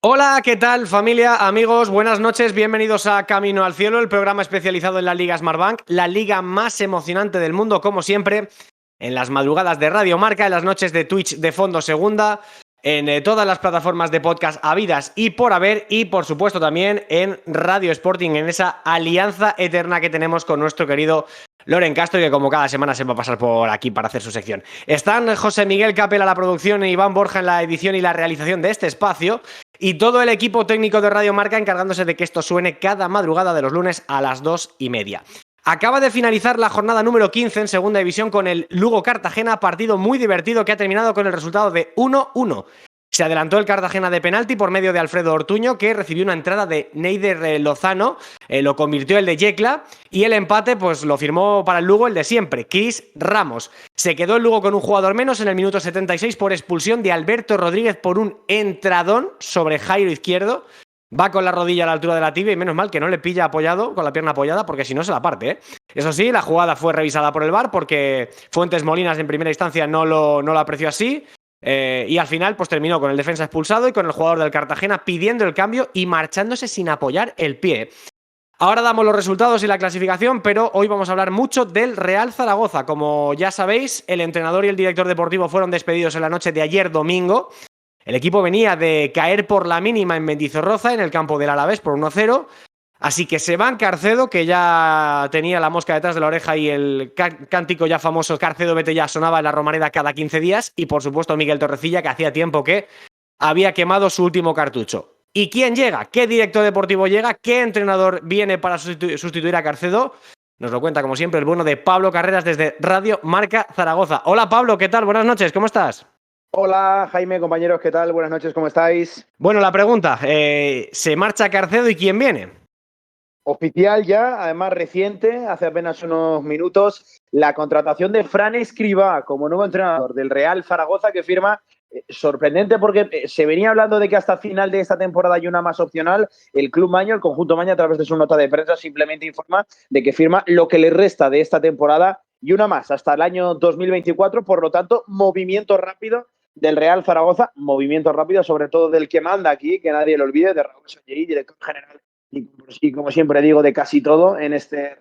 Hola, ¿qué tal familia, amigos? Buenas noches, bienvenidos a Camino al Cielo, el programa especializado en la Liga Smartbank, la liga más emocionante del mundo, como siempre, en las madrugadas de Radio Marca, en las noches de Twitch de Fondo Segunda, en todas las plataformas de podcast habidas y por haber, y por supuesto también en Radio Sporting, en esa alianza eterna que tenemos con nuestro querido Loren Castro, que como cada semana se va a pasar por aquí para hacer su sección. Están José Miguel Capel a la producción e Iván Borja en la edición y la realización de este espacio, y todo el equipo técnico de Radio Marca encargándose de que esto suene cada madrugada de los lunes a las 2:30. Acaba de finalizar la jornada número 15 en Segunda División con el Lugo-Cartagena, partido muy divertido que ha terminado con el resultado de 1-1. Se adelantó el Cartagena de penalti por medio de Alfredo Ortuño, que recibió una entrada de Neider Lozano, lo convirtió el de Yecla, y el empate pues lo firmó para el Lugo el de siempre, Chris Ramos. Se quedó el Lugo con un jugador menos en el minuto 76 por expulsión de Alberto Rodríguez por un entradón sobre Jairo Izquierdo. Va con la rodilla a la altura de la tibia y menos mal que no le pilla apoyado, con la pierna apoyada, porque si no se la parte, ¿eh? Eso sí, la jugada fue revisada por el VAR porque Fuentes Molinas en primera instancia no lo apreció así. Y al final pues terminó con el defensa expulsado y con el jugador del Cartagena pidiendo el cambio y marchándose sin apoyar el pie. Ahora damos los resultados y la clasificación, pero hoy vamos a hablar mucho del Real Zaragoza. Como ya sabéis, el entrenador y el director deportivo fueron despedidos en la noche de ayer domingo. El equipo venía de caer por la mínima en Mendizorroza, en el campo del Alavés, por 1-0. Así que se van Carcedo, que ya tenía la mosca detrás de la oreja y el cántico ya famoso Carcedo vete ya sonaba en la Romareda cada 15 días. Y por supuesto Miguel Torrecilla, que hacía tiempo que había quemado su último cartucho. ¿Y quién llega? ¿Qué director deportivo llega? ¿Qué entrenador viene para sustituir a Carcedo? Nos lo cuenta, como siempre, el bueno de Pablo Carreras desde Radio Marca Zaragoza. Hola Pablo, ¿qué tal? Buenas noches, ¿cómo estás? Hola Jaime, compañeros, ¿qué tal? Buenas noches, ¿cómo estáis? Bueno, la pregunta, ¿se marcha Carcedo y quién viene? Oficial ya, además reciente, hace apenas unos minutos, la contratación de Fran Escribá como nuevo entrenador del Real Zaragoza, que firma, sorprendente porque se venía hablando de que hasta final de esta temporada hay una más opcional. El Club Maño, el conjunto Maño, a través de su nota de prensa, simplemente informa de que firma lo que le resta de esta temporada y una más hasta el año 2024. Por lo tanto, movimiento rápido del Real Zaragoza, movimiento rápido sobre todo del que manda aquí, que nadie lo olvide, de Raúl Sanllehy, director general y como siempre digo, de casi todo en este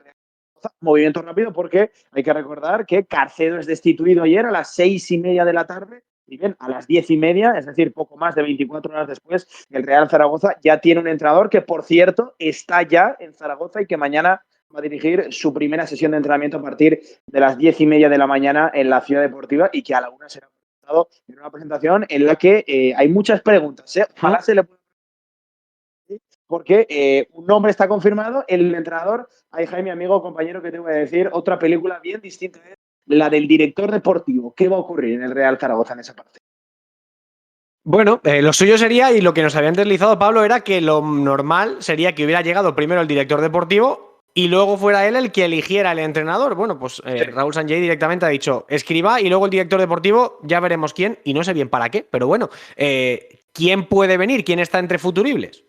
movimiento rápido, porque hay que recordar que Carcedo es destituido ayer a las 6:30 de la tarde, y bien, a las 10:30, es decir, poco más de 24 horas después, el Real Zaragoza ya tiene un entrenador que, por cierto, está ya en Zaragoza y que mañana va a dirigir su primera sesión de entrenamiento a partir de las 10:30 de la mañana en la Ciudad Deportiva, y que a la 1 será presentado en una presentación en la que hay muchas preguntas. Ojalá se le pueda, porque un nombre está confirmado, el entrenador. Ay, Jaime, amigo, compañero, que te voy a decir, otra película bien distinta es la del director deportivo. ¿Qué va a ocurrir en el Real Zaragoza en esa parte? Bueno, lo suyo sería, y lo que nos habían deslizado Pablo, era que lo normal sería que hubiera llegado primero el director deportivo y luego fuera él el que eligiera el entrenador. Bueno, pues Sí. Raúl Sanllehy directamente ha dicho, escriba y luego el director deportivo, ya veremos quién, y no sé bien para qué, pero bueno, ¿quién puede venir? ¿Quién está entre futuribles?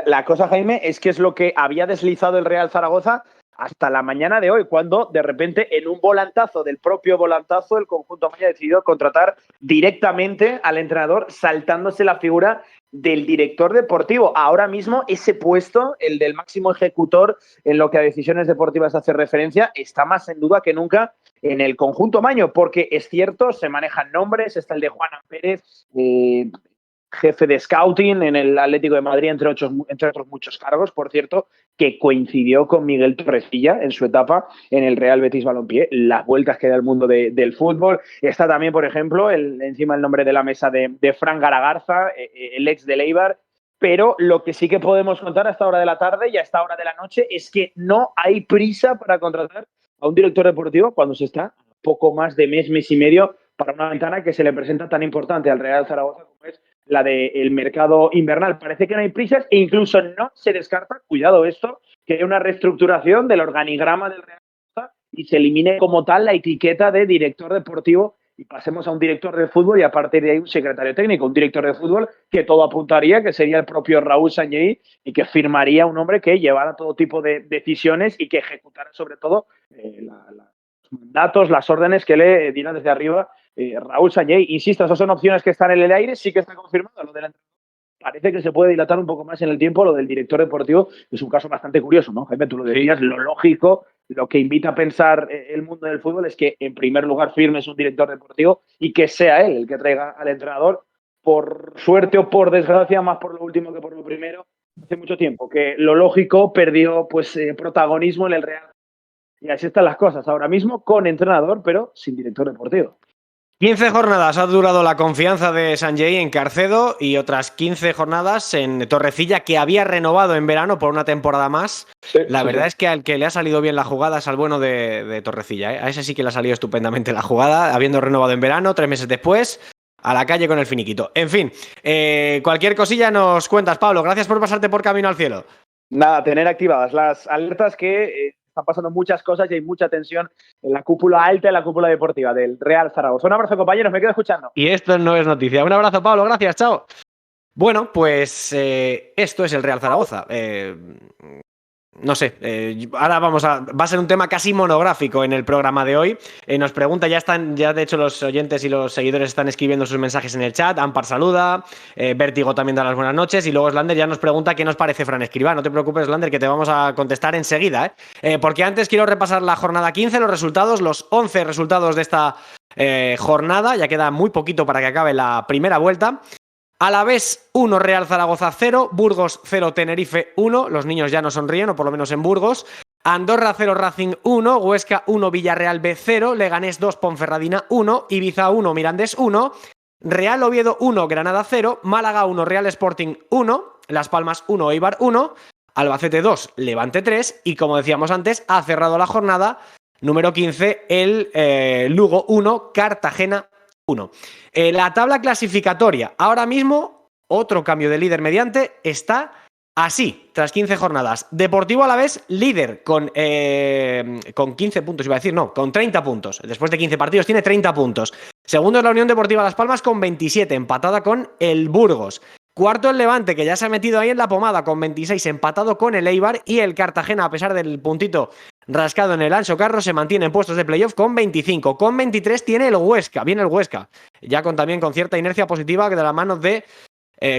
La cosa, Jaime, es que es lo que había deslizado el Real Zaragoza hasta la mañana de hoy, cuando de repente, en un volantazo del propio volantazo, el conjunto Maya ha decidido contratar directamente al entrenador, saltándose la figura del director deportivo. Ahora mismo ese puesto, el del máximo ejecutor en lo que a decisiones deportivas hace referencia, está más en duda que nunca en el conjunto Maño, porque es cierto, se manejan nombres, está el de Juan Pérez, jefe de scouting en el Atlético de Madrid, entre otros muchos cargos, por cierto, que coincidió con Miguel Torrecilla en su etapa en el Real Betis Balompié, las vueltas que da el mundo del fútbol. Está también, por ejemplo, encima el nombre de la mesa de Fran Garagarza, el ex de Eibar. Pero lo que sí que podemos contar a esta hora de la tarde y a esta hora de la noche es que no hay prisa para contratar a un director deportivo cuando se está poco más de mes y medio para una ventana que se le presenta tan importante al Real Zaragoza como es la del mercado invernal. Parece que no hay prisas e incluso no se descarta, cuidado esto, que haya una reestructuración del organigrama del Real Zaragoza y se elimine como tal la etiqueta de director deportivo y pasemos a un director de fútbol y a partir de ahí un secretario técnico, un director de fútbol que todo apuntaría que sería el propio Raúl Sanllehy y que firmaría un hombre que llevara todo tipo de decisiones y que ejecutara sobre todo los mandatos, las órdenes que le dieran desde arriba Raúl Sanllehy. Insisto, esas son opciones que están en el aire, sí que está confirmado lo del entrenador parece que se puede dilatar un poco más en el tiempo lo del director deportivo. Es un caso bastante curioso, ¿no, Jaime? Tú lo decías, lo lógico, lo que invita a pensar el mundo del fútbol es que, en primer lugar, firmes un director deportivo y que sea él el que traiga al entrenador. Por suerte o por desgracia, más por lo último que por lo primero, hace mucho tiempo que lo lógico perdió pues protagonismo en el Real. Y así están las cosas ahora mismo, con entrenador, pero sin director deportivo. 15 jornadas ha durado la confianza de Sanjay en Carcedo y otras 15 jornadas en Torrecilla, que había renovado en verano por una temporada más. Sí, la verdad es que al que le ha salido bien la jugada es al bueno de Torrecilla, ¿eh? A ese sí que le ha salido estupendamente la jugada, habiendo renovado en verano, 3 meses después, a la calle con el finiquito. En fin, cualquier cosilla nos cuentas, Pablo. Gracias por pasarte por Camino al Cielo. Nada, tener activadas las alertas que están pasando muchas cosas y hay mucha tensión en la cúpula alta, en la cúpula deportiva del Real Zaragoza. Un abrazo, compañeros, me quedo escuchando. Y esto no es noticia. Un abrazo, Pablo, gracias, chao. Bueno, pues esto es el Real Zaragoza. No sé, ahora va a ser un tema casi monográfico en el programa de hoy. Nos pregunta, ya de hecho los oyentes y los seguidores están escribiendo sus mensajes en el chat. Ampar saluda, Vértigo también da las buenas noches y luego Slander ya nos pregunta qué nos parece Fran Escribá. No te preocupes, Slander, que te vamos a contestar enseguida, porque antes quiero repasar la jornada 15, los resultados, los 11 resultados de esta jornada. Ya queda muy poquito para que acabe la primera vuelta. Alavés 1, Real Zaragoza 0, Burgos 0, Tenerife 1, los niños ya no sonríen, o por lo menos en Burgos. Andorra 0, Racing 1, Huesca 1, Villarreal B 0, Leganés 2, Ponferradina 1, Ibiza 1, Mirandés 1, Real Oviedo 1, Granada 0, Málaga 1, Real Sporting 1, Las Palmas 1, Eibar 1, Albacete 2, Levante 3 y, como decíamos antes, ha cerrado la jornada número 15 el Lugo 1, Cartagena 1. La tabla clasificatoria, ahora mismo, otro cambio de líder mediante, está así, tras 15 jornadas. Deportivo Alavés, líder con 15 puntos, iba a decir, no, con 30 puntos. Después de 15 partidos tiene 30 puntos. Segundo es la Unión Deportiva Las Palmas con 27, empatada con el Burgos. Cuarto el Levante, que ya se ha metido ahí en la pomada con 26, empatado con el Eibar, y el Cartagena, a pesar del puntito rascado en el Ancho Carro, se mantiene en puestos de playoff con 25. Con 23 tiene el Huesca, viene el Huesca, ya también con cierta inercia positiva de la mano de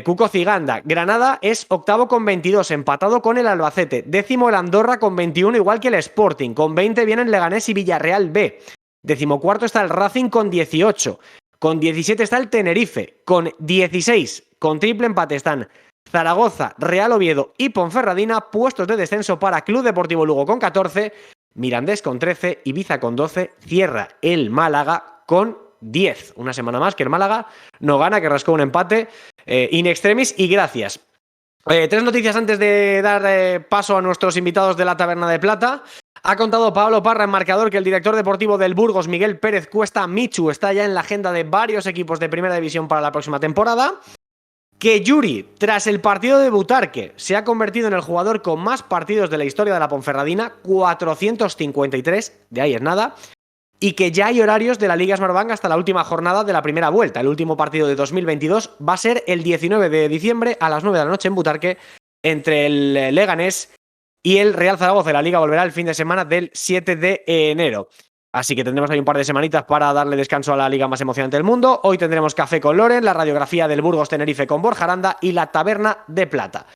Cuco Ciganda. Granada es octavo con 22, empatado con el Albacete. Décimo el Andorra con 21, igual que el Sporting. Con 20 vienen Leganés y Villarreal B. Decimocuarto está el Racing con 18. Con 17 está el Tenerife. Con 16, con triple empate, están Zaragoza, Real Oviedo y Ponferradina. Puestos de descenso para Club Deportivo Lugo con 14, Mirandés con 13, Ibiza con 12, cierra el Málaga con 10. Una semana más que el Málaga no gana, que rascó un empate in extremis. Y gracias. 3 noticias antes de dar paso a nuestros invitados de la Taberna de Plata. Ha contado Pablo Parra en marcador que el director deportivo del Burgos, Miguel Pérez Cuesta Michu, está ya en la agenda de varios equipos de primera división para la próxima temporada. Que Yuri, tras el partido de Butarque, se ha convertido en el jugador con más partidos de la historia de la Ponferradina, 453, de ahí es nada. Y que ya hay horarios de la Liga Smartbank hasta la última jornada de la primera vuelta. El último partido de 2022 va a ser el 19 de diciembre a las 9 de la noche en Butarque, entre el Leganés y el Real Zaragoza. La Liga volverá el fin de semana del 7 de enero. Así que tendremos ahí un par de semanitas para darle descanso a la liga más emocionante del mundo. Hoy tendremos Café con Loren, la radiografía del Burgos Tenerife con Borja Aranda y la Taberna de Plata.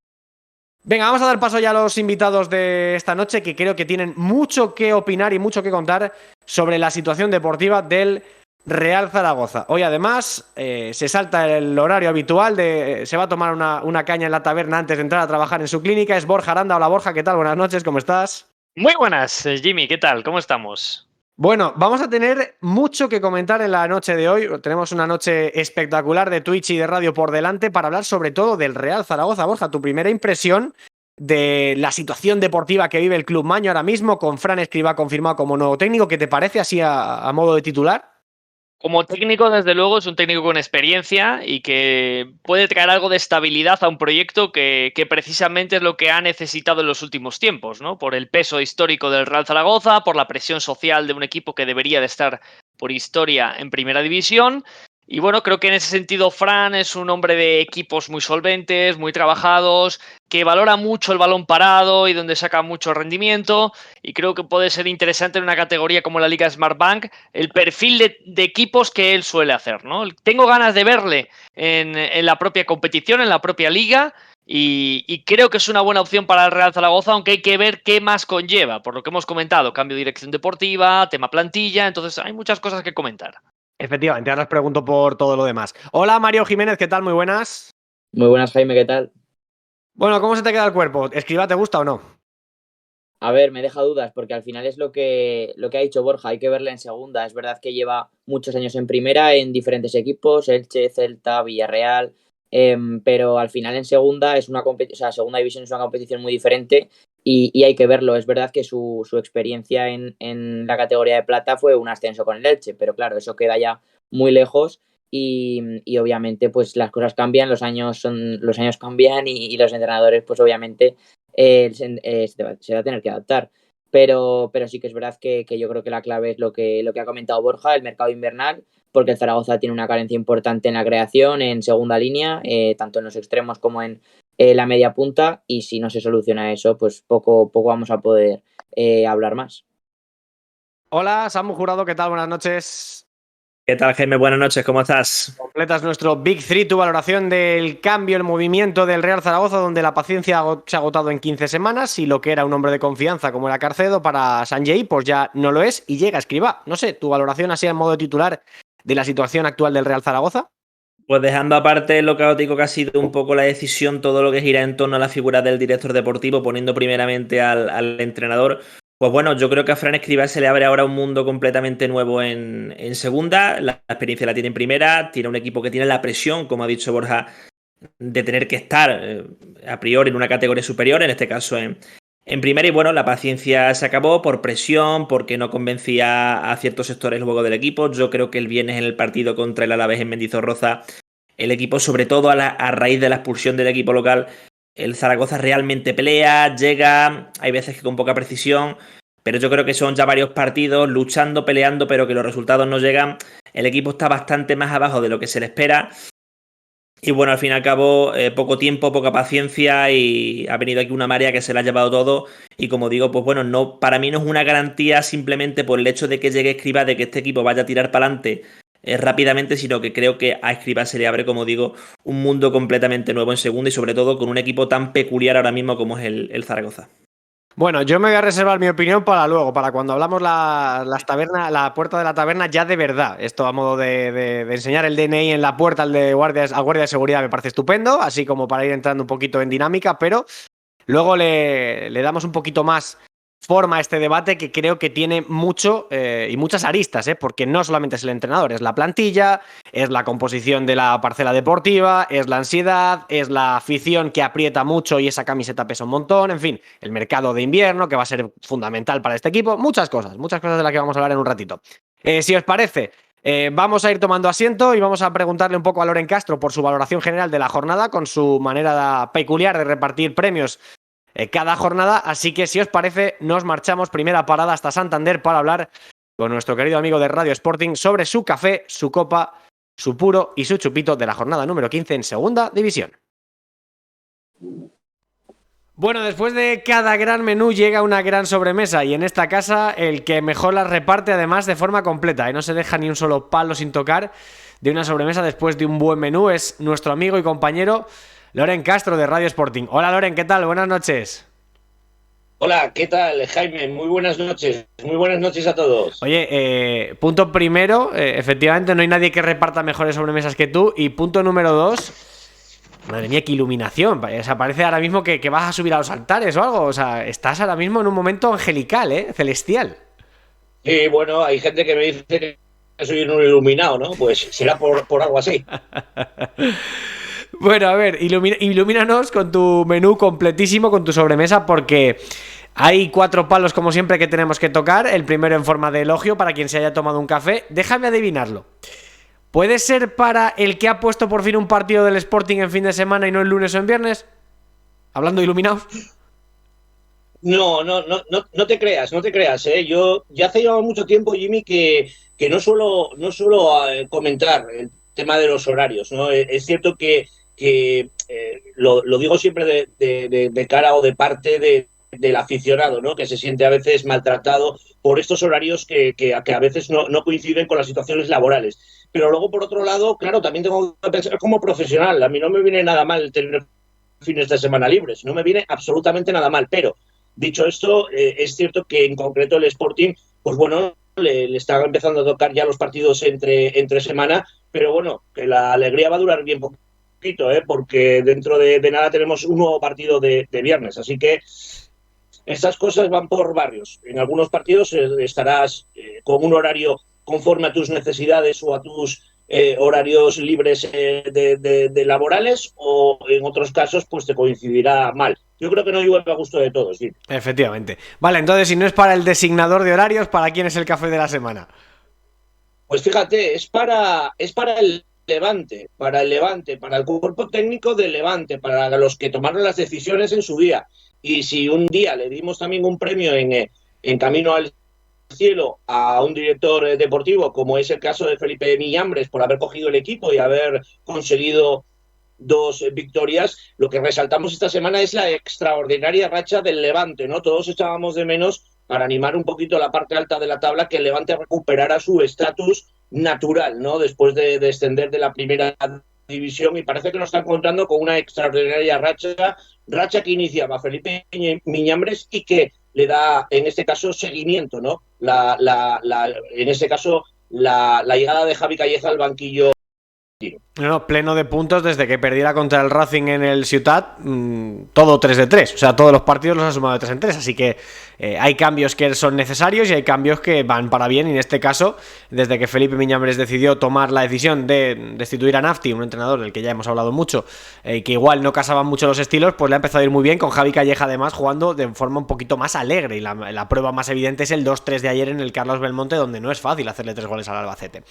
Venga, vamos a dar paso ya a los invitados de esta noche, que creo que tienen mucho que opinar y mucho que contar sobre la situación deportiva del Real Zaragoza. Hoy además se salta el horario habitual, se va a tomar una caña en la taberna antes de entrar a trabajar en su clínica. Es Borja Aranda. Hola Borja, ¿qué tal? Buenas noches, ¿cómo estás? Muy buenas, Jimmy, ¿qué tal? ¿Cómo estamos? Bueno, vamos a tener mucho que comentar en la noche de hoy. Tenemos una noche espectacular de Twitch y de radio por delante para hablar sobre todo del Real Zaragoza. Borja, tu primera impresión de la situación deportiva que vive el Club Maño ahora mismo, con Fran Escribá confirmado como nuevo técnico. ¿Qué te parece así a modo de titular? Como técnico, desde luego, es un técnico con experiencia y que puede traer algo de estabilidad a un proyecto que precisamente es lo que ha necesitado en los últimos tiempos, ¿no? Por el peso histórico del Real Zaragoza, por la presión social de un equipo que debería de estar por historia en primera división Y bueno, creo que en ese sentido Fran es un hombre de equipos muy solventes, muy trabajados, que valora mucho el balón parado y donde saca mucho rendimiento. Y creo que puede ser interesante en una categoría como la Liga Smartbank el perfil de equipos que él suele hacer, ¿no? Tengo ganas de verle en la propia competición, en la propia liga. Y creo que es una buena opción para el Real Zaragoza, aunque hay que ver qué más conlleva, por lo que hemos comentado, cambio de dirección deportiva, tema plantilla, entonces hay muchas cosas que comentar. Efectivamente, ahora os pregunto por todo lo demás. Hola Mario Jiménez, ¿qué tal? Muy buenas. Muy buenas, Jaime, ¿qué tal? Bueno, ¿cómo se te queda el cuerpo? ¿Escriba te gusta o no? A ver, me deja dudas porque al final es lo que ha dicho Borja, hay que verla en segunda. Es verdad que lleva muchos años en primera, en diferentes equipos, Elche, Celta, Villarreal, pero al final en segunda es una competición, o sea, segunda división es una competición muy diferente y hay que verlo. Es verdad que su experiencia en la categoría de plata fue un ascenso con el Elche, pero claro, eso queda ya muy lejos. Y obviamente pues las cosas cambian, los años cambian y los entrenadores pues obviamente se va a tener que adaptar. Pero sí que es verdad que yo creo que la clave es lo que ha comentado Borja, el mercado invernal, porque el Zaragoza tiene una carencia importante en la creación, en segunda línea, tanto en los extremos como en la media punta, y si no se soluciona eso, pues poco vamos a poder hablar más. Hola, Samu Jurado, ¿qué tal? Buenas noches. ¿Qué tal, Jaime? Buenas noches, ¿cómo estás? Completas nuestro Big Three, tu valoración del cambio, el movimiento del Real Zaragoza, donde la paciencia se ha agotado en 15 semanas y lo que era un hombre de confianza como era Carcedo para Sanjay, pues ya no lo es y llega Escribá. No sé, tu valoración así en modo titular de la situación actual del Real Zaragoza. Pues dejando aparte lo caótico que ha sido un poco la decisión, todo lo que gira en torno a la figura del director deportivo, poniendo primeramente al entrenador, pues bueno, yo creo que a Fran Escribá se le abre ahora un mundo completamente nuevo en segunda, la experiencia la tiene en primera, tiene un equipo que tiene la presión, como ha dicho Borja, de tener que estar a priori en una categoría superior, en este caso en primera, y bueno, la paciencia se acabó por presión, porque no convencía a ciertos sectores luego del equipo. Yo creo que el viernes en el partido contra el Alavés en Mendizorroza, el equipo, sobre todo a raíz de la expulsión del equipo local, el Zaragoza realmente pelea, llega, hay veces que con poca precisión, pero yo creo que son ya varios partidos luchando, peleando, pero que los resultados no llegan. El equipo está bastante más abajo de lo que se le espera. Y bueno, al fin y al cabo, poco tiempo, poca paciencia y ha venido aquí una marea que se la ha llevado todo. Y como digo, pues bueno, no, para mí no es una garantía simplemente por el hecho de que llegue Escribá, de que este equipo vaya a tirar para adelante rápidamente, sino que creo que a Escribá se le abre, como digo, un mundo completamente nuevo en segunda y sobre todo con un equipo tan peculiar ahora mismo como es el Zaragoza. Bueno, yo me voy a reservar mi opinión para luego, para cuando hablamos las tabernas, la puerta de la taberna ya de verdad. Esto a modo de enseñar el DNI en la puerta al guardia de seguridad me parece estupendo, así como para ir entrando un poquito en dinámica, pero luego le damos un poquito más forma a este debate que creo que tiene mucho y muchas aristas, porque no solamente es el entrenador, es la plantilla, es la composición de la parcela deportiva, es la ansiedad, es la afición que aprieta mucho y esa camiseta pesa un montón, en fin, el mercado de invierno que va a ser fundamental para este equipo, muchas cosas de las que vamos a hablar en un ratito. Si os parece, vamos a ir tomando asiento y vamos a preguntarle un poco a Loren Castro por su valoración general de la jornada, con su manera peculiar de repartir premios cada jornada, así que si os parece nos marchamos, primera parada hasta Santander para hablar con nuestro querido amigo de Radio Sporting sobre su café, su copa, su puro y su chupito de la jornada número 15 en segunda división. Bueno, después de cada gran menú llega una gran sobremesa y en esta casa el que mejor las reparte además de forma completa y no se deja ni un solo palo sin tocar de una sobremesa después de un buen menú es nuestro amigo y compañero Loren Castro de Radio Sporting. Hola Loren, ¿qué tal? Buenas noches. Hola, ¿qué tal, Jaime? Muy buenas noches. Muy buenas noches a todos. Oye, punto primero, efectivamente no hay nadie que reparta mejores sobremesas que tú. Y punto número 2, madre mía, qué iluminación. O sea, parece ahora mismo que vas a subir a los altares o algo. O sea, estás ahora mismo en un momento angelical, celestial. Y bueno, hay gente que me dice que soy un iluminado, ¿no? Pues será por algo así. Bueno, a ver, ilumínanos con tu menú completísimo, con tu sobremesa, porque hay 4 palos como siempre que tenemos que tocar. El primero en forma de elogio para quien se haya tomado un café. Déjame adivinarlo. ¿Puede ser para el que ha puesto por fin un partido del Sporting en fin de semana y no el lunes o en viernes? Hablando de iluminados. No te creas, no te creas, ¿eh? Yo ya hace mucho tiempo, Jimmy, que no suelo comentar tema de los horarios, ¿no? Es cierto que lo digo siempre de cara o de parte del aficionado, ¿no? Que se siente a veces maltratado por estos horarios que a veces no coinciden con las situaciones laborales. Pero luego, por otro lado, claro, también tengo que pensar como profesional. A mí no me viene nada mal tener fines de semana libres, no me viene absolutamente nada mal. Pero, dicho esto, es cierto que en concreto el Sporting, pues bueno, le está empezando a tocar ya los partidos entre semana, pero bueno, que la alegría va a durar bien poquito, porque dentro de nada tenemos un nuevo partido de viernes, así que estas cosas van por barrios. En algunos partidos estarás con un horario conforme a tus necesidades o a tus horarios libres de laborales, o en otros casos pues te coincidirá mal. Yo creo que no llueve a gusto de todos, ¿sí? Efectivamente. Vale, entonces si no es para el designador de horarios, ¿para quién es el café de la semana? Pues fíjate, es para el Levante, para el cuerpo técnico del Levante, para los que tomaron las decisiones en su día. Y si un día le dimos también un premio en Camino al Cielo a un director deportivo, como es el caso de Felipe Miñambres, por haber cogido el equipo y haber conseguido 2 victorias, lo que resaltamos esta semana es la extraordinaria racha del Levante, ¿no? Todos echábamos de menos, para animar un poquito la parte alta de la tabla, que el Levante recuperara su estatus natural, ¿no? Después de descender de la primera división, y parece que nos están contando con una extraordinaria racha que iniciaba Felipe Miñambres y que le da, en este caso, seguimiento, ¿no? En este caso, la llegada de Javi Calleja al banquillo. No, pleno de puntos desde que perdiera contra el Racing en el Ciutat, todo 3 de 3, o sea, todos los partidos los ha sumado de 3 en 3, así que hay cambios que son necesarios y hay cambios que van para bien, y en este caso, desde que Felipe Miñambres decidió tomar la decisión de destituir a Nafti, un entrenador del que ya hemos hablado mucho, que igual no casaban mucho los estilos, pues le ha empezado a ir muy bien, con Javi Calleja además jugando de forma un poquito más alegre, y la prueba más evidente es el 2-3 de ayer en el Carlos Belmonte, donde no es fácil hacerle 3 goles al Albacete.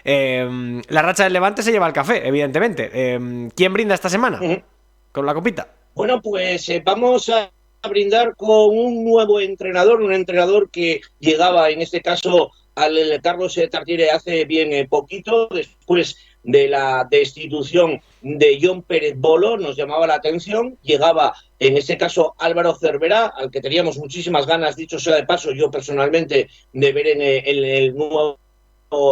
La racha del Levante se lleva el café, evidentemente. ¿Quién brinda esta semana con la copita? Bueno, pues vamos a brindar con un nuevo entrenador, un entrenador que llegaba, en este caso, al Carlos Tartiere hace bien poquito, después de la destitución de Jon Pérez Bolo. Nos llamaba la atención. Llegaba, en este caso, Álvaro Cervera, al que teníamos muchísimas ganas, dicho sea de paso, yo personalmente, de ver en el nuevo,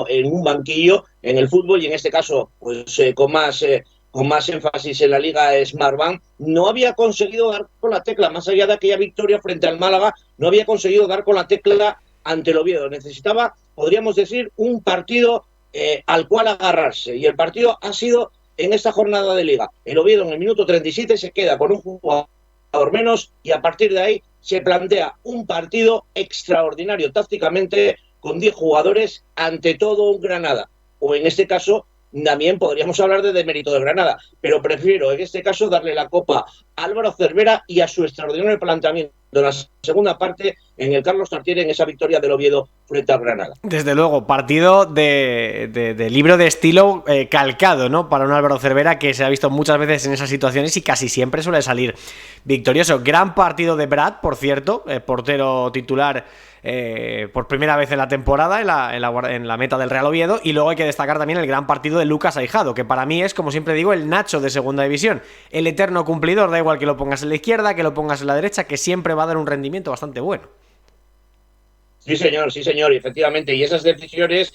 en un banquillo en el fútbol, y en este caso pues con más énfasis en la Liga Smartbank. No había conseguido dar con la tecla, más allá de aquella victoria frente al Málaga, no había conseguido dar con la tecla ante el Oviedo. Necesitaba, podríamos decir, un partido al cual agarrarse, y el partido ha sido en esta jornada de Liga. El Oviedo en el minuto 37 se queda con un jugador menos, y a partir de ahí se plantea un partido extraordinario tácticamente, con 10 jugadores, ante todo un Granada. O en este caso, también podríamos hablar de demérito de Granada, pero prefiero en este caso darle la copa a Álvaro Cervera y a su extraordinario planteamiento de la segunda parte en el Carlos Tartiere, en esa victoria del Oviedo frente a Granada. Desde luego, partido de libro de estilo calcado, ¿no? Para un Álvaro Cervera que se ha visto muchas veces en esas situaciones y casi siempre suele salir victorioso. Gran partido de Brad, por cierto, portero titular por primera vez en la temporada en la meta del Real Oviedo. Y luego hay que destacar también el gran partido de Lucas Aijado, que para mí es, como siempre digo, el Nacho de segunda división, el eterno cumplidor. Da igual que lo pongas en la izquierda, que lo pongas en la derecha, que siempre va a dar un rendimiento bastante bueno. Sí, señor, efectivamente. Y esas decisiones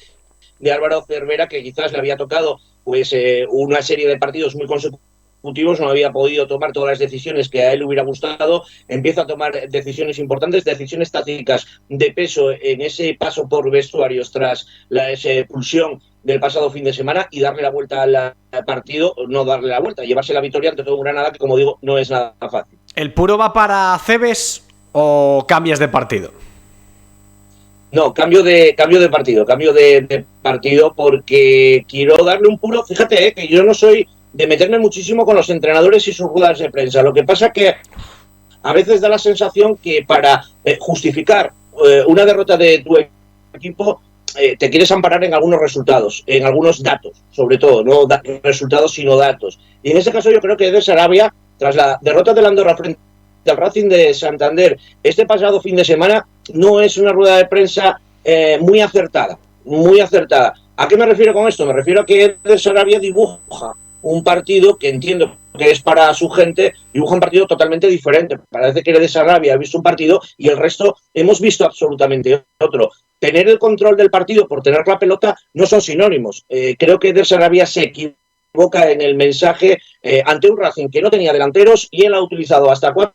de Álvaro Cervera, que quizás le había tocado pues una serie de partidos muy consecutivos, no había podido tomar todas las decisiones que a él le hubiera gustado, empieza a tomar decisiones importantes, decisiones tácticas de peso en ese paso por vestuarios tras la expulsión del pasado fin de semana, y darle la vuelta al partido, no darle la vuelta, llevarse la victoria ante todo un Granada que, como digo, no es nada fácil. ¿El puro va para Cebes o cambias de partido? No, cambio de partido, porque quiero darle un puro. Fíjate, que yo no soy de meterme muchísimo con los entrenadores y sus ruedas de prensa. Lo que pasa es que a veces da la sensación que para justificar una derrota de tu equipo te quieres amparar en algunos resultados, en algunos datos, sobre todo, no resultados sino datos. Y en ese caso yo creo que de Sarabia, tras la derrota del Andorra frente al Racing de Santander este pasado fin de semana, no es una rueda de prensa muy acertada. ¿A qué me refiero con esto? Me refiero a que Eder Sarabia dibuja un partido que entiendo que es para su gente, dibuja un partido totalmente diferente. Parece que Eder Sarabia ha visto un partido y el resto hemos visto absolutamente otro. Tener el control del partido por tener la pelota no son sinónimos. Creo que Eder Sarabia se equivoca en el mensaje ante un Racing que no tenía delanteros y él ha utilizado hasta 4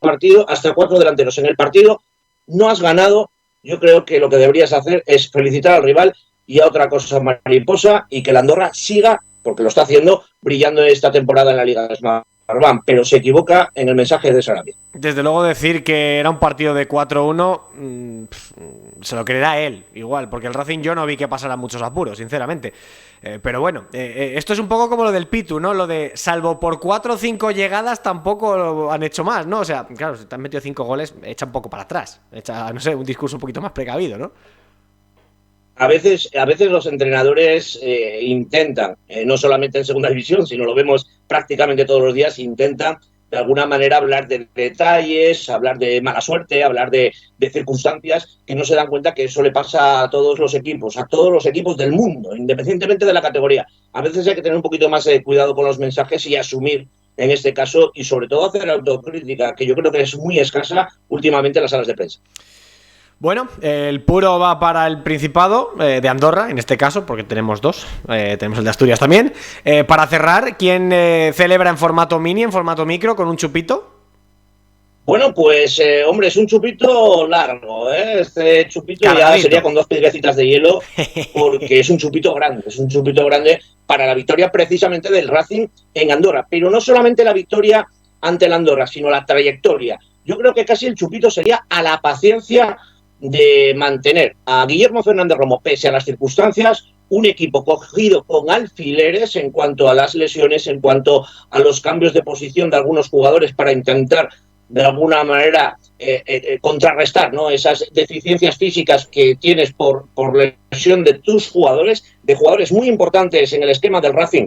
delanteros en el partido. No has ganado. Yo creo que lo que deberías hacer es felicitar al rival y a otra cosa mariposa, y que la Andorra siga, porque lo está haciendo, brillando esta temporada en la Liga Smartbank, pero se equivoca en el mensaje de Sarabia. Desde luego decir que era un partido de 4-1 se lo creerá él, igual, porque el Racing yo no vi que pasara muchos apuros, sinceramente. Pero bueno, esto es un poco como lo del Pitu, ¿no? Lo de, salvo por 4 o 5 llegadas, tampoco han hecho más, ¿no? O sea, claro, si te han metido 5 goles, echa un poco para atrás. Echa, no sé, un discurso un poquito más precavido, ¿no? A veces los entrenadores intentan, no solamente en segunda división, sino lo vemos prácticamente todos los días, intentan de alguna manera hablar de detalles, hablar de mala suerte, hablar de circunstancias, que no se dan cuenta que eso le pasa a todos los equipos del mundo, independientemente de la categoría. A veces hay que tener un poquito más de cuidado con los mensajes y asumir en este caso, y sobre todo hacer autocrítica, que yo creo que es muy escasa últimamente en las salas de prensa. Bueno, el puro va para el Principado de Andorra, en este caso, porque tenemos dos. Tenemos el de Asturias también. Para cerrar, ¿quién celebra en formato mini, en formato micro, con un chupito? Bueno, pues, hombre, es un chupito largo, ¿eh? Este chupito Cargadito. Ya sería con 2 piedrecitas de hielo, porque es un chupito grande para la victoria precisamente del Racing en Andorra. Pero no solamente la victoria ante el Andorra, sino la trayectoria. Yo creo que casi el chupito sería a la paciencia de mantener a Guillermo Fernández Romo, pese a las circunstancias, un equipo cogido con alfileres en cuanto a las lesiones, en cuanto a los cambios de posición de algunos jugadores para intentar de alguna manera contrarrestar, ¿no?, esas deficiencias físicas que tienes por lesión de tus jugadores, de jugadores muy importantes en el esquema del Racing,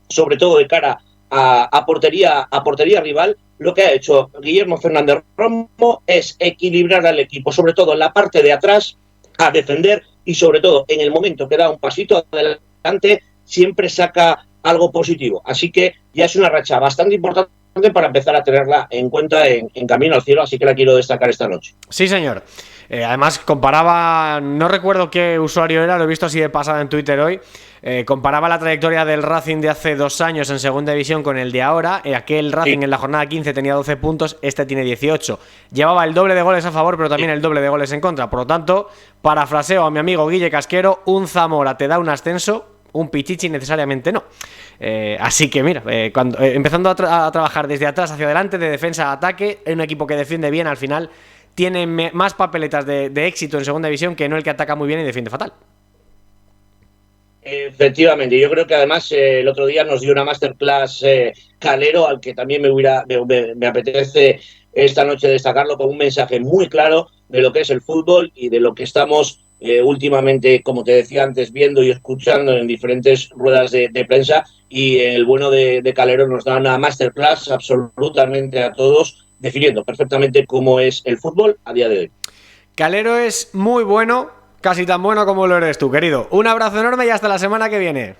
sobre todo de cara a portería rival. Lo que ha hecho Guillermo Fernández Romo es equilibrar al equipo, sobre todo en la parte de atrás, a defender, y sobre todo en el momento que da un pasito adelante siempre saca algo positivo. Así que ya es una racha bastante importante para empezar a tenerla en cuenta en Camino al Cielo, así que la quiero destacar esta noche. Sí, señor. Además comparaba, no recuerdo qué usuario era, lo he visto así de pasada en Twitter hoy, comparaba la trayectoria del Racing de hace 2 años en segunda división con el de ahora. Aquel Racing en la jornada 15 tenía 12 puntos, este tiene 18. Llevaba el doble de goles a favor, pero también el doble de goles en contra. Por lo tanto, parafraseo a mi amigo Guille Casquero, un Zamora te da un ascenso, un Pichichi necesariamente no. Así que mira, empezando a trabajar desde atrás hacia adelante, de defensa a ataque, en un equipo que defiende bien, al final tiene más papeletas de éxito en segunda división que no el que ataca muy bien y defiende fatal. Efectivamente, yo creo que además el otro día nos dio una masterclass Calero, al que también me apetece esta noche destacarlo, con un mensaje muy claro de lo que es el fútbol y de lo que estamos últimamente, como te decía antes, viendo y escuchando en diferentes ruedas de prensa. Y el bueno de Calero nos da una masterclass absolutamente a todos, definiendo perfectamente cómo es el fútbol a día de hoy. Calero es muy bueno, casi tan bueno como lo eres tú, querido. Un abrazo enorme y hasta la semana que viene.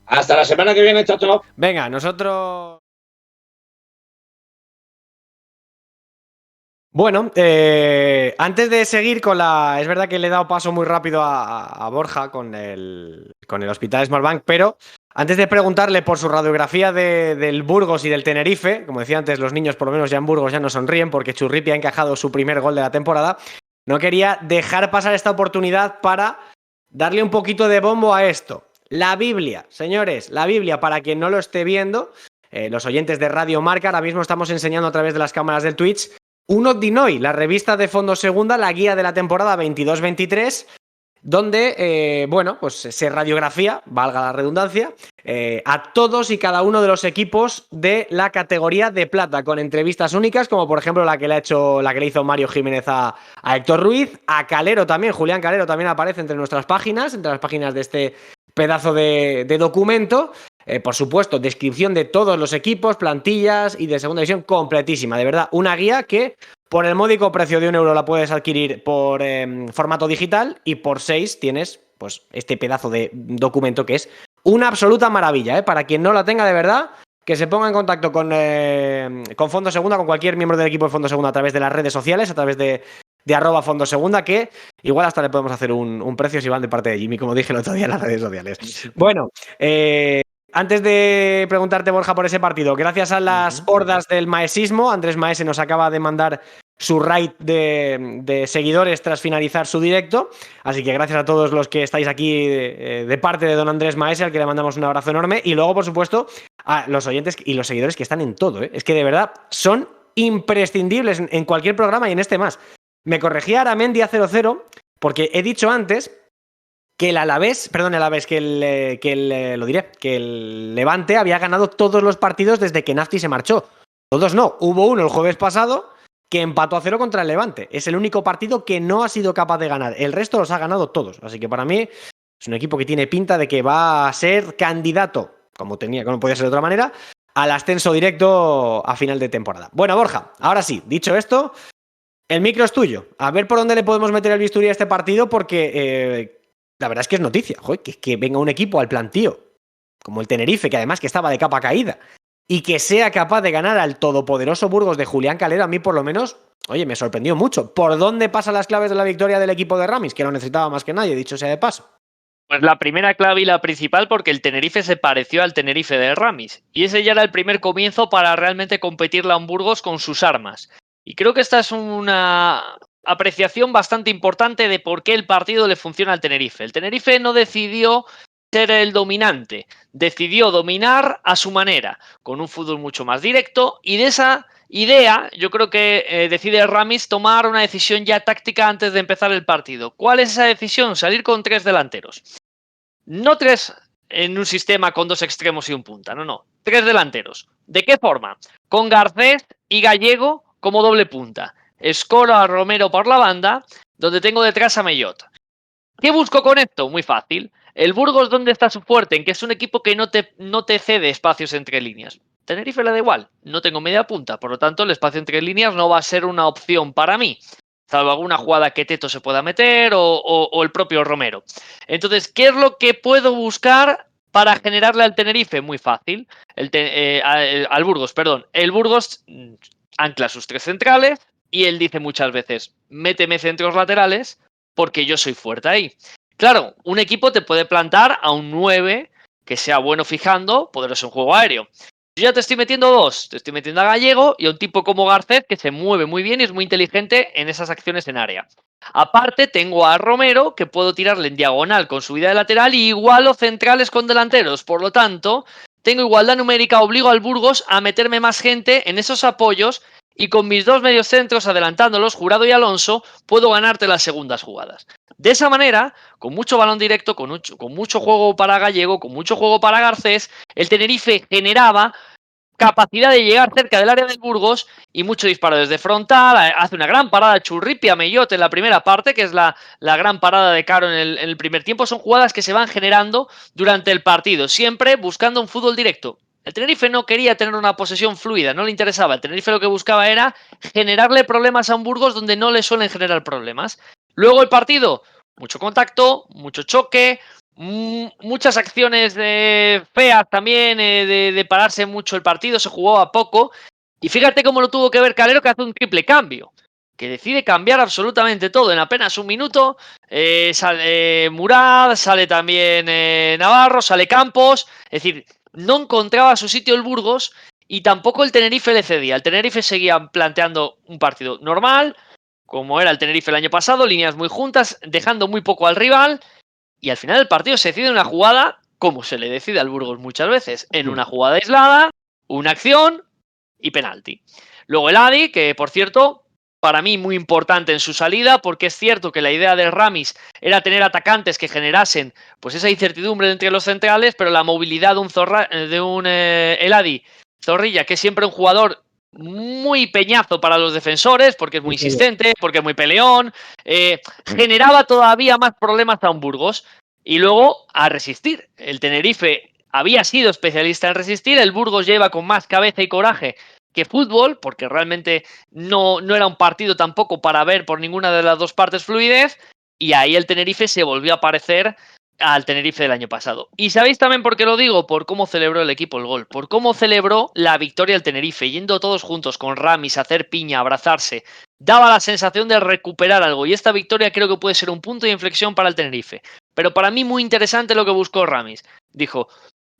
Hasta la semana que viene, chao, chao. Venga, nosotros... Bueno, antes de seguir con la... Es verdad que le he dado paso muy rápido a Borja con el Hospital Smartbank, pero antes de preguntarle por su radiografía del Burgos y del Tenerife, como decía antes, los niños por lo menos ya en Burgos ya no sonríen porque Churripi ha encajado su primer gol de la temporada, no quería dejar pasar esta oportunidad para darle un poquito de bombo a esto. La Biblia, señores, la Biblia, para quien no lo esté viendo, los oyentes de Radio Marca, ahora mismo estamos enseñando a través de las cámaras del Twitch Unot Dinoi, la revista de Fondo Segunda, la guía de la temporada 22-23, donde, bueno, pues se radiografía, valga la redundancia, a todos y cada uno de los equipos de la categoría de plata, con entrevistas únicas, como por ejemplo la que le hizo Mario Jiménez a Héctor Ruiz, a Calero también, Julián Calero también aparece entre nuestras páginas, entre las páginas de este pedazo de documento. Por supuesto, descripción de todos los equipos, plantillas y de segunda división completísima. De verdad, una guía que por el módico precio de €1 la puedes adquirir por formato digital y por 6 tienes pues este pedazo de documento que es una absoluta maravilla, ¿eh? Para quien no la tenga de verdad, que se ponga en contacto con Fondo Segunda, con cualquier miembro del equipo de Fondo Segunda a través de las redes sociales, a través de @Fondo Segunda, que igual hasta le podemos hacer un precio si van de parte de Jimmy, como dije el otro día en las redes sociales. Bueno, antes de preguntarte, Borja, por ese partido, gracias a las hordas del maesismo, Andrés Maese nos acaba de mandar su raid de seguidores tras finalizar su directo, así que gracias a todos los que estáis aquí de parte de don Andrés Maese, al que le mandamos un abrazo enorme, y luego, por supuesto, a los oyentes y los seguidores que están en todo, ¿eh? Es que de verdad son imprescindibles en cualquier programa y en este más. Me corregía Aramendi a 0-0 porque he dicho antes que el Alavés, que el Levante había ganado todos los partidos desde que Nafti se marchó. Todos no. Hubo uno el jueves pasado que empató a 0 contra el Levante. Es el único partido que no ha sido capaz de ganar. El resto los ha ganado todos. Así que para mí es un equipo que tiene pinta de que va a ser candidato, como no podía ser de otra manera, al ascenso directo a final de temporada. Bueno, Borja, ahora sí, dicho esto, el micro es tuyo. A ver por dónde le podemos meter el bisturí a este partido, porque la verdad es que es noticia. Joder, que venga un equipo al plantío, como el Tenerife, que además que estaba de capa caída, y que sea capaz de ganar al todopoderoso Burgos de Julián Calero, a mí por lo menos, oye, me sorprendió mucho. ¿Por dónde pasan las claves de la victoria del equipo de Ramis? Que lo necesitaba más que nadie, dicho sea de paso. Pues la primera clave y la principal, porque el Tenerife se pareció al Tenerife de Ramis. Y ese ya era el primer comienzo para realmente competirle a un Burgos con sus armas. Y creo que esta es una apreciación bastante importante de por qué el partido le funciona al Tenerife. El Tenerife no decidió ser el dominante, decidió dominar a su manera, con un fútbol mucho más directo, y de esa idea yo creo que decide Ramis tomar una decisión ya táctica antes de empezar el partido. ¿Cuál es esa decisión? Salir con 3 delanteros. No 3 en un sistema con 2 extremos y un punta, no. 3 delanteros. ¿De qué forma? Con Garcés y Gallego como doble punta. Escoro a Romero por la banda, donde tengo detrás a Mellot. ¿Qué busco con esto? Muy fácil. El Burgos, ¿dónde está su fuerte? En que es un equipo que no te cede espacios entre líneas. Tenerife le da igual, no tengo media punta, por lo tanto el espacio entre líneas no va a ser una opción para mí, salvo alguna jugada que Teto se pueda meter o el propio Romero. Entonces, ¿qué es lo que puedo buscar para generarle al Tenerife? Muy fácil, al Burgos, perdón. El Burgos ancla sus 3 centrales y él dice muchas veces, méteme centros laterales porque yo soy fuerte ahí. Claro, un equipo te puede plantar a un 9 que sea bueno fijando, poderoso en juego aéreo. Yo ya te estoy metiendo 2, te estoy metiendo a Gallego y a un tipo como Garcés que se mueve muy bien y es muy inteligente en esas acciones en área. Aparte tengo a Romero que puedo tirarle en diagonal con subida de lateral y igualo centrales con delanteros. Por lo tanto, tengo igualdad numérica, obligo al Burgos a meterme más gente en esos apoyos y con mis 2 mediocentros adelantándolos, Jurado y Alonso, puedo ganarte las segundas jugadas. De esa manera, con mucho balón directo, con mucho juego para Gallego, con mucho juego para Garcés, el Tenerife generaba capacidad de llegar cerca del área del Burgos y mucho disparo desde frontal. Hace una gran parada Churripi a Mellot en la primera parte, que es la gran parada de Caro en el primer tiempo. Son jugadas que se van generando durante el partido, siempre buscando un fútbol directo. El Tenerife no quería tener una posesión fluida, no le interesaba. El Tenerife lo que buscaba era generarle problemas a un Burgos donde no le suelen generar problemas. Luego el partido, mucho contacto, mucho choque, muchas acciones feas también, de pararse mucho el partido, se jugó a poco. Y fíjate cómo lo tuvo que ver Calero, que hace un triple cambio, que decide cambiar absolutamente todo en apenas un minuto. Sale Murad, sale también Navarro, sale Campos. Es decir, no encontraba su sitio el Burgos y tampoco el Tenerife le cedía. El Tenerife seguía planteando un partido normal, como era el Tenerife el año pasado, líneas muy juntas, dejando muy poco al rival. Y al final del partido se decide una jugada, como se le decide al Burgos muchas veces, en una jugada aislada, una acción y penalti. Luego el Adi, que por cierto, para mí muy importante en su salida, porque es cierto que la idea de Ramis era tener atacantes que generasen pues esa incertidumbre entre los centrales, pero la movilidad de el Adi Zorrilla, que es siempre un jugador muy peñazo para los defensores, porque es muy insistente, porque es muy peleón, generaba todavía más problemas a un Burgos. Y luego a resistir. El Tenerife había sido especialista en resistir, el Burgos lleva con más cabeza y coraje que fútbol, porque realmente no era un partido tampoco para ver por ninguna de las dos partes fluidez. y ahí el Tenerife se volvió a parecer al Tenerife del año pasado. ¿Y sabéis también por qué lo digo? Por cómo celebró el equipo el gol, por cómo celebró la victoria del Tenerife, yendo todos juntos con Ramis a hacer piña, a abrazarse. Daba la sensación de recuperar algo, y esta victoria creo que puede ser un punto de inflexión para el Tenerife. Pero para mí muy interesante lo que buscó Ramis. Dijo,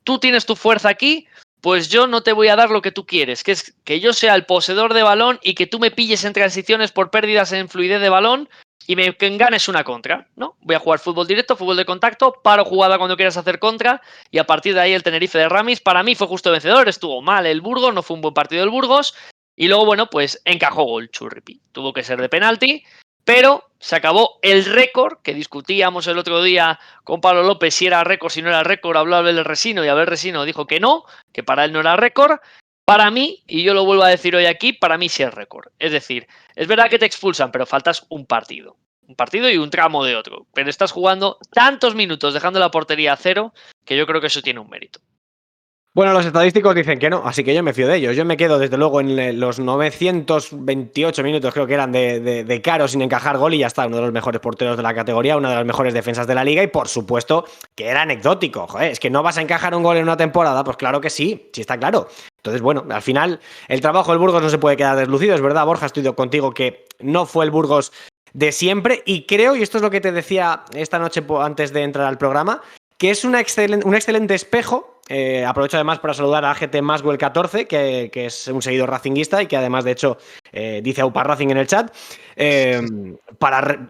tú tienes tu fuerza aquí, pues yo no te voy a dar lo que tú quieres, que es que yo sea el poseedor de balón y que tú me pilles en transiciones por pérdidas en fluidez de balón y me ganes una contra, ¿no? Voy a jugar fútbol directo, fútbol de contacto, paro jugada cuando quieras hacer contra, y a partir de ahí el Tenerife de Ramis para mí fue justo vencedor. Estuvo mal el Burgos, no fue un buen partido del Burgos, y luego, bueno, pues encajó gol Churripi. Tuvo que ser de penalti, pero se acabó el récord que discutíamos el otro día con Pablo López si era récord, si no era récord. Habló Abel Resino y Abel Resino dijo que no, que para él no era récord. Para mí, y yo lo vuelvo a decir hoy aquí, para mí sí es récord. Es decir, es verdad que te expulsan, pero faltas un partido. Un partido y un tramo de otro. Pero estás jugando tantos minutos dejando la portería a cero que yo creo que eso tiene un mérito. Bueno, los estadísticos dicen que no, así que yo me fío de ellos. Yo me quedo, desde luego, en los 928 minutos, creo que eran de Caro sin encajar gol, y ya está, uno de los mejores porteros de la categoría, una de las mejores defensas de la liga, y por supuesto que era anecdótico. Joder, es que no vas a encajar un gol en una temporada, pues claro que sí está claro. Entonces, bueno, al final el trabajo del Burgos no se puede quedar deslucido, es verdad, Borja, estoy contigo que no fue el Burgos de siempre, y creo, y esto es lo que te decía esta noche antes de entrar al programa, que es un excelente espejo. Aprovecho además para saludar a AGT Maswell 14, que es un seguidor racinguista y que además, de hecho, dice Aupa Racing en el chat, para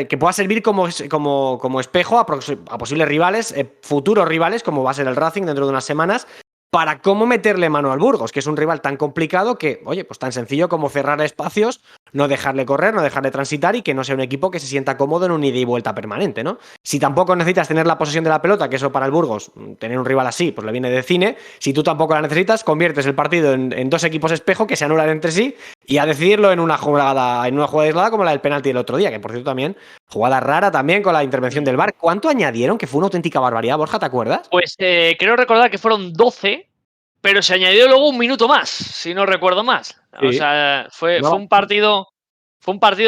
que pueda servir como espejo a posibles rivales, futuros rivales, como va a ser el Racing dentro de unas semanas, para cómo meterle mano al Burgos, que es un rival tan complicado que, oye, pues tan sencillo como cerrar espacios, no dejarle correr, no dejarle transitar, y que no sea un equipo que se sienta cómodo en un ida y vuelta permanente, ¿no? Si tampoco necesitas tener la posesión de la pelota, que eso para el Burgos, tener un rival así, pues le viene de cine. Si tú tampoco la necesitas, conviertes el partido en dos equipos espejo que se anulan entre sí, y a decidirlo en una jugada aislada como la del penalti del otro día, que por cierto también, jugada rara también con la intervención del VAR. ¿Cuánto añadieron? Que fue una auténtica barbaridad, Borja, ¿te acuerdas? Pues creo recordar que fueron 12, pero se añadió luego un minuto más, si no recuerdo más. Sí. O sea, fue un partido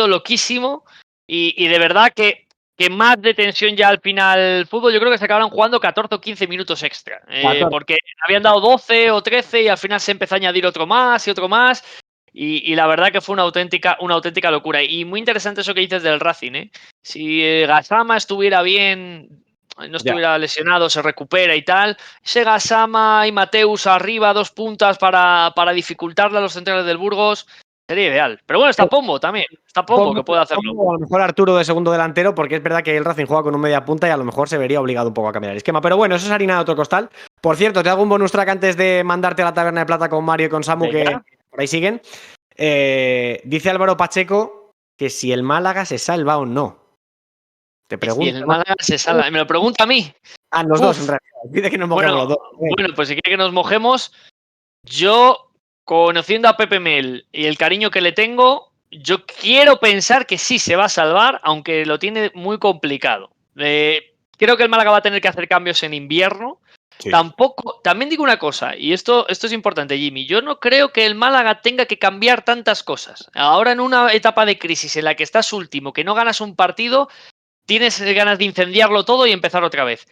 loquísimo, y de verdad que más de tensión ya al final fútbol. Yo creo que se acabaron jugando 14 o 15 minutos extra, porque habían dado 12 o 13 y al final se empezó a añadir otro más y otro más. Y la verdad que fue una auténtica locura. Y muy interesante eso que dices del Racing, ¿eh? Si Gassama estuviera bien, no estuviera lesionado, se recupera y tal, ese Gassama y Mateus arriba, dos puntas para dificultarle a los centrales del Burgos, sería ideal. Pero bueno, está Pombo también. Está Pombo que puede hacerlo. A lo mejor Arturo de segundo delantero, porque es verdad que el Racing juega con un media punta y a lo mejor se vería obligado un poco a cambiar el esquema. Pero bueno, eso es harina de otro costal. Por cierto, te hago un bonus track antes de mandarte a la taberna de plata con Mario y con Samu, que por ahí siguen. Dice Álvaro Pacheco que si el Málaga se salva o no. Te pregunto. Si el Málaga se salva. Me lo pregunta a mí. Los dos, en realidad. Dice que nos mojemos los dos. Bueno, pues si quiere que nos mojemos, yo, conociendo a Pepe Mel y el cariño que le tengo, yo quiero pensar que sí se va a salvar, aunque lo tiene muy complicado. Creo que el Málaga va a tener que hacer cambios en invierno. Sí. También digo una cosa, y esto es importante, Jimmy. Yo no creo que el Málaga tenga que cambiar tantas cosas. Ahora, en una etapa de crisis en la que estás último, que no ganas un partido, tienes ganas de incendiarlo todo y empezar otra vez.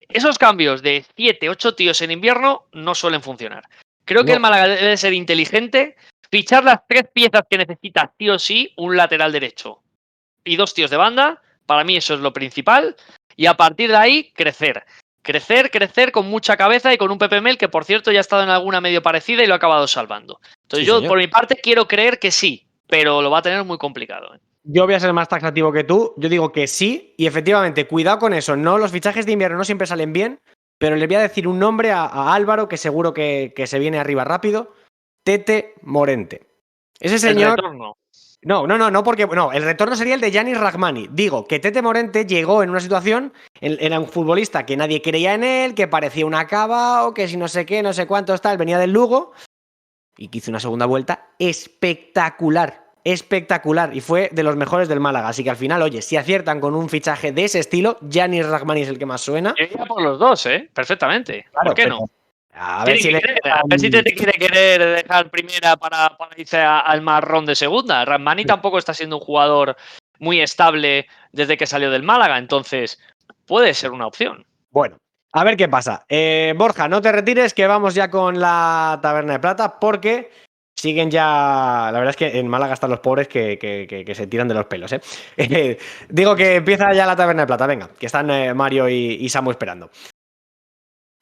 Esos cambios de 7, 8 tíos en invierno no suelen funcionar. Creo que el Málaga debe ser inteligente, fichar las 3 piezas que necesita sí o sí, un lateral derecho y 2 tíos de banda. Para mí eso es lo principal. Y a partir de ahí, crecer con mucha cabeza y con un Pepe Mel que, por cierto, ya ha estado en alguna medio parecida y lo ha acabado salvando. Entonces yo, por mi parte, quiero creer que sí, pero lo va a tener muy complicado. Yo voy a ser más taxativo que tú. Yo digo que sí, y efectivamente, cuidado con eso. No, los fichajes de invierno no siempre salen bien, pero le voy a decir un nombre a Álvaro, que seguro que se viene arriba rápido. Tete Morente. Ese señor... No, porque el retorno sería el de Yanis Rahmani. Digo que Tete Morente llegó en una situación, era un futbolista que nadie creía en él, que parecía un acabao, que si no sé qué, no sé cuántos tal, venía del Lugo, y que hizo una segunda vuelta espectacular, y fue de los mejores del Málaga. Así que al final, oye, si aciertan con un fichaje de ese estilo, Yanis Rahmani es el que más suena. Iría por los dos, perfectamente. Claro, ¿por qué no? A ver si te quiere querer dejar primera para irse al marrón de segunda. Rahmani tampoco está siendo un jugador muy estable desde que salió del Málaga, entonces puede ser una opción. Bueno, a ver qué pasa. Borja, no te retires, que vamos ya con la Taberna de Plata, porque siguen ya. La verdad es que en Málaga están los pobres que se tiran de los pelos, ¿eh? Digo que empieza ya la Taberna de Plata, venga, que están Mario y Samu esperando.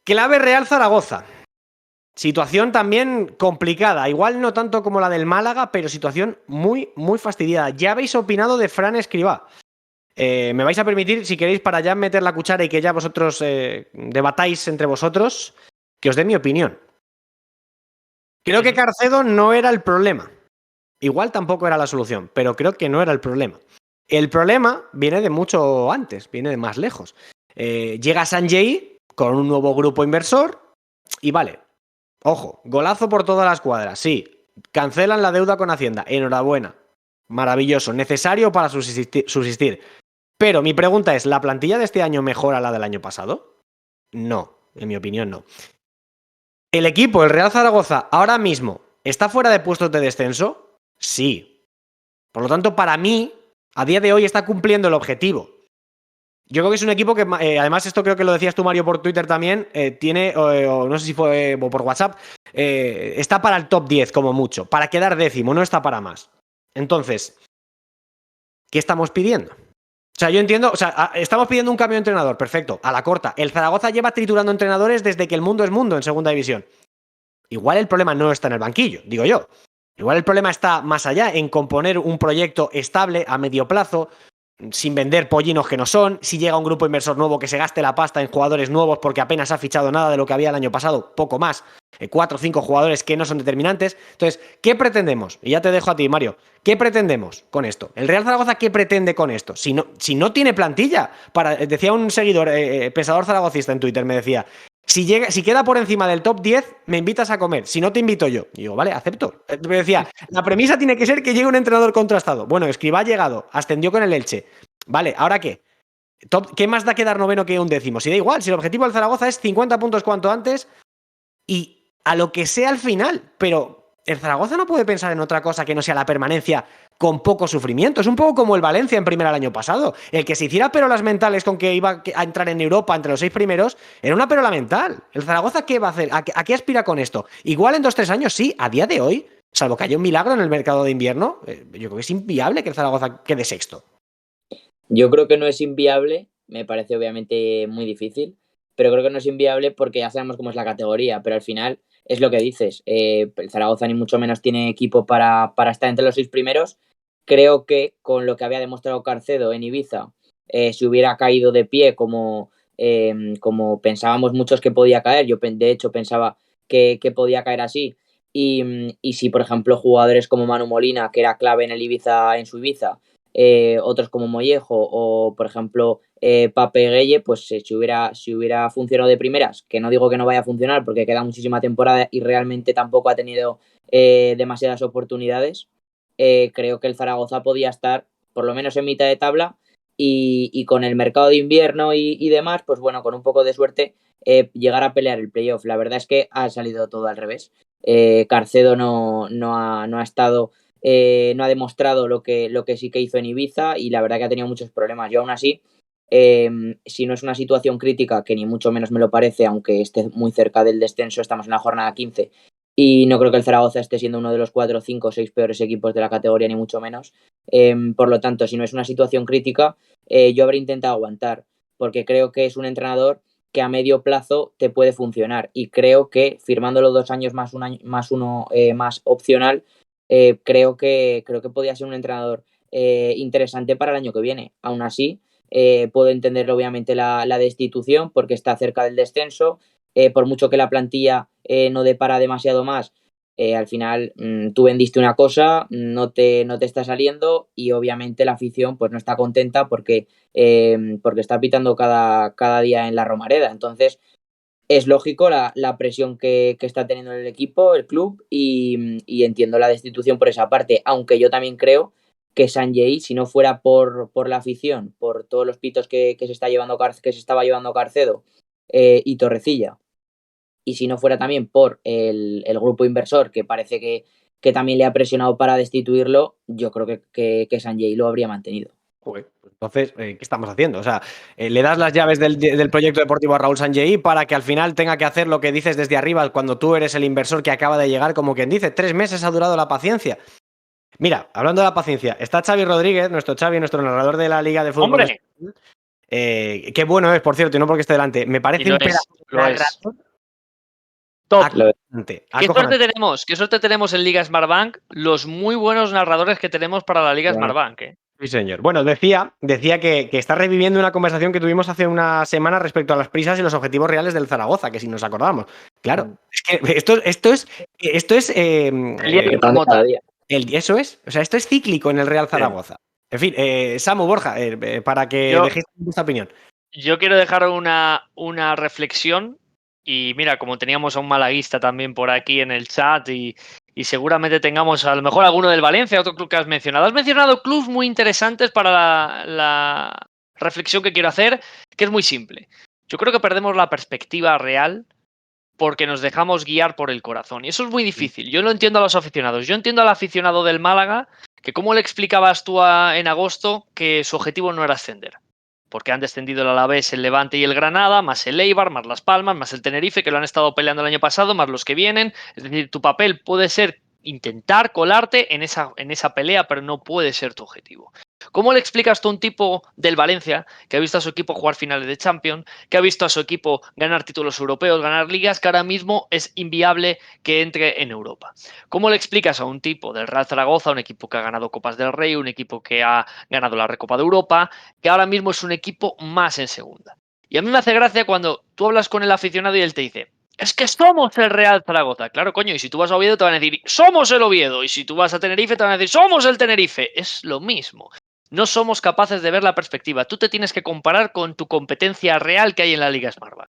Clave Real Zaragoza. Situación también complicada, igual no tanto como la del Málaga, pero situación muy, muy fastidiada. Ya habéis opinado de Fran Escribá. Me vais a permitir, si queréis, para ya meter la cuchara y que ya vosotros debatáis entre vosotros, que os dé mi opinión. Creo que Carcedo no era el problema. Igual tampoco era la solución, pero creo que no era el problema. El problema viene de mucho antes, viene de más lejos. Llega Sanjay con un nuevo grupo inversor y vale, ojo, golazo por todas las cuadras, sí. Cancelan la deuda con Hacienda, enhorabuena. Maravilloso, necesario para subsistir. Pero mi pregunta es, ¿la plantilla de este año mejora la del año pasado? No, en mi opinión no. ¿El equipo, el Real Zaragoza, ahora mismo está fuera de puestos de descenso? Sí. Por lo tanto, para mí, a día de hoy está cumpliendo el objetivo. Yo creo que es un equipo que, además, esto creo que lo decías tú, Mario, por Twitter también, tiene, o no sé si fue por WhatsApp, está para el top 10 como mucho, para quedar décimo, no está para más. Entonces, ¿qué estamos pidiendo? O sea, yo entiendo, o sea, estamos pidiendo un cambio de entrenador, perfecto, a la corta. El Zaragoza lleva triturando entrenadores desde que el mundo es mundo en segunda división. Igual el problema no está en el banquillo, digo yo. Igual el problema está más allá, en componer un proyecto estable a medio plazo, sin vender pollinos que no son, si llega un grupo inversor nuevo que se gaste la pasta en jugadores nuevos porque apenas ha fichado nada de lo que había el año pasado, poco más, 4 o 5 jugadores que no son determinantes. Entonces, ¿qué pretendemos? Y ya te dejo a ti, Mario. ¿Qué pretendemos con esto? ¿El Real Zaragoza qué pretende con esto? Si no tiene plantilla, decía un seguidor, pensador zaragocista en Twitter, me decía, si queda por encima del top 10, me invitas a comer. Si no, te invito yo. Y digo, vale, acepto. Me decía, la premisa tiene que ser que llegue un entrenador contrastado. Bueno, Escribá ha llegado, ascendió con el Elche. Vale, ¿ahora qué? ¿Qué más da quedar noveno que un décimo? Si da igual, si el objetivo del Zaragoza es 50 puntos cuanto antes y a lo que sea al final. Pero el Zaragoza no puede pensar en otra cosa que no sea la permanencia con poco sufrimiento. Es un poco como el Valencia en primera el año pasado. El que se hiciera perolas mentales con que iba a entrar en Europa entre los 6 primeros, era una perola mental. ¿El Zaragoza qué va a hacer? ¿A qué aspira con esto? Igual en 2-3 años, sí, a día de hoy, salvo que haya un milagro en el mercado de invierno, yo creo que es inviable que el Zaragoza quede sexto. Yo creo que no es inviable, me parece obviamente muy difícil, pero creo que no es inviable porque ya sabemos cómo es la categoría, pero al final es lo que dices, el Zaragoza ni mucho menos tiene equipo para estar entre los 6 primeros. Creo que con lo que había demostrado Carcedo en Ibiza, si hubiera caído de pie como pensábamos muchos que podía caer, yo de hecho pensaba que podía caer así, y si por ejemplo jugadores como Manu Molina, que era clave en su Ibiza, otros como Mollejo o por ejemplo Pape Gueye, pues si hubiera funcionado de primeras, que no digo que no vaya a funcionar porque queda muchísima temporada y realmente tampoco ha tenido demasiadas oportunidades, creo que el Zaragoza podía estar por lo menos en mitad de tabla y con el mercado de invierno y demás, pues bueno, con un poco de suerte llegar a pelear el playoff. La verdad es que ha salido todo al revés. Carcedo no ha estado, no ha demostrado lo que sí que hizo en Ibiza y la verdad que ha tenido muchos problemas. Yo aún así, si no es una situación crítica, que ni mucho menos me lo parece, aunque esté muy cerca del descenso, estamos en la jornada 15 y no creo que el Zaragoza esté siendo uno de los 4, 5 o 6 peores equipos de la categoría, ni mucho menos. Por lo tanto, si no es una situación crítica, yo habría intentado aguantar, porque creo que es un entrenador que a medio plazo te puede funcionar y creo que firmándolo 2 años más uno más opcional, creo que podría ser un entrenador interesante para el año que viene. Aún así, puedo entender obviamente la destitución porque está cerca del descenso, por mucho que la plantilla no depara demasiado más, al final tú vendiste una cosa, no te está saliendo y obviamente la afición pues no está contenta porque está pitando cada día en la Romareda. Entonces es lógico la presión que está teniendo el equipo, el club y entiendo la destitución por esa parte, aunque yo también creo que Sanjay, si no fuera por la afición, por todos los pitos que se estaba llevando Carcedo y Torrecilla, y si no fuera también por el grupo inversor que parece que también le ha presionado para destituirlo, yo creo que Sanjay lo habría mantenido. Joder, pues entonces, ¿qué estamos haciendo? O sea, le das las llaves del proyecto deportivo a Raúl Sanllehy para que al final tenga que hacer lo que dices desde arriba cuando tú eres el inversor que acaba de llegar, como quien dice, 3 meses ha durado la paciencia. Mira, hablando de la paciencia, está Xavi Rodríguez, nuestro Xavi, nuestro narrador de la Liga de Fútbol. ¡Hombre! Qué bueno es, por cierto, y no porque esté delante. Me parece un pedazo de narrador Top. acojonante. Qué suerte tenemos en Liga Smartbank los muy buenos narradores que tenemos para la Liga Smartbank. Sí, señor. Bueno, decía que está reviviendo una conversación que tuvimos hace una semana respecto a las prisas y los objetivos reales del Zaragoza, que si nos acordamos. Claro, es que esto es eso es. O sea, esto es cíclico en el Real Zaragoza. En fin, Samu, Borja, para que dejéis vuestra opinión. Yo quiero dejar una reflexión. Y mira, como teníamos a un malaguista también por aquí en el chat y seguramente tengamos a lo mejor alguno del Valencia, otro club que has mencionado. Has mencionado clubes muy interesantes para la reflexión que quiero hacer, que es muy simple. Yo creo que perdemos la perspectiva real porque nos dejamos guiar por el corazón. Y eso es muy difícil. Yo lo entiendo a los aficionados. Yo entiendo al aficionado del Málaga que cómo le explicabas tú en agosto que su objetivo no era ascender. Porque han descendido el Alavés, el Levante y el Granada, más el Eibar, más Las Palmas, más el Tenerife, que lo han estado peleando el año pasado, más los que vienen. Es decir, tu papel puede ser intentar colarte en esa pelea, pero no puede ser tu objetivo. ¿Cómo le explicas tú a un tipo del Valencia que ha visto a su equipo jugar finales de Champions, que ha visto a su equipo ganar títulos europeos, ganar ligas, que ahora mismo es inviable que entre en Europa? ¿Cómo le explicas a un tipo del Real Zaragoza, un equipo que ha ganado Copas del Rey, un equipo que ha ganado la Recopa de Europa, que ahora mismo es un equipo más en segunda? Y a mí me hace gracia cuando tú hablas con el aficionado y él te dice: es que somos el Real Zaragoza. Claro, coño, y si tú vas a Oviedo te van a decir: somos el Oviedo. Y si tú vas a Tenerife te van a decir: somos el Tenerife. Es lo mismo. No somos capaces de ver la perspectiva. Tú te tienes que comparar con tu competencia real que hay en la Liga Smartbank.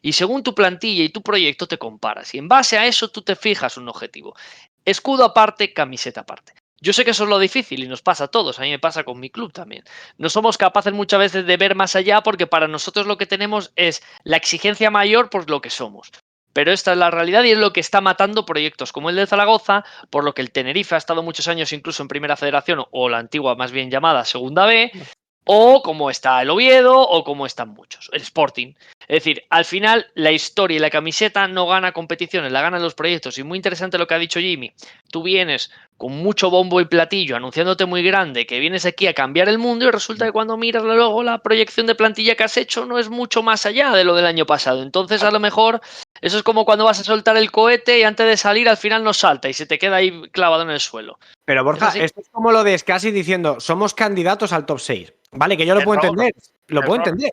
Y según tu plantilla y tu proyecto te comparas. Y en base a eso tú te fijas un objetivo. Escudo aparte, camiseta aparte. Yo sé que eso es lo difícil y nos pasa a todos. A mí me pasa con mi club también. No somos capaces muchas veces de ver más allá porque para nosotros lo que tenemos es la exigencia mayor por lo que somos. Pero esta es la realidad y es lo que está matando proyectos como el de Zaragoza, por lo que el Tenerife ha estado muchos años incluso en Primera Federación o la antigua más bien llamada Segunda B, o como está el Oviedo o como están muchos, el Sporting. Es decir, al final la historia y la camiseta no gana competiciones, la ganan los proyectos. Y muy interesante lo que ha dicho Jimmy. Tú vienes con mucho bombo y platillo, anunciándote muy grande que vienes aquí a cambiar el mundo y resulta que cuando miras luego la proyección de plantilla que has hecho no es mucho más allá de lo del año pasado. Entonces a lo mejor eso es como cuando vas a soltar el cohete y antes de salir al final no salta y se te queda ahí clavado en el suelo. Pero Borja, esto es como lo de Scassi diciendo: somos candidatos al top 6. Vale, que yo lo puedo entender,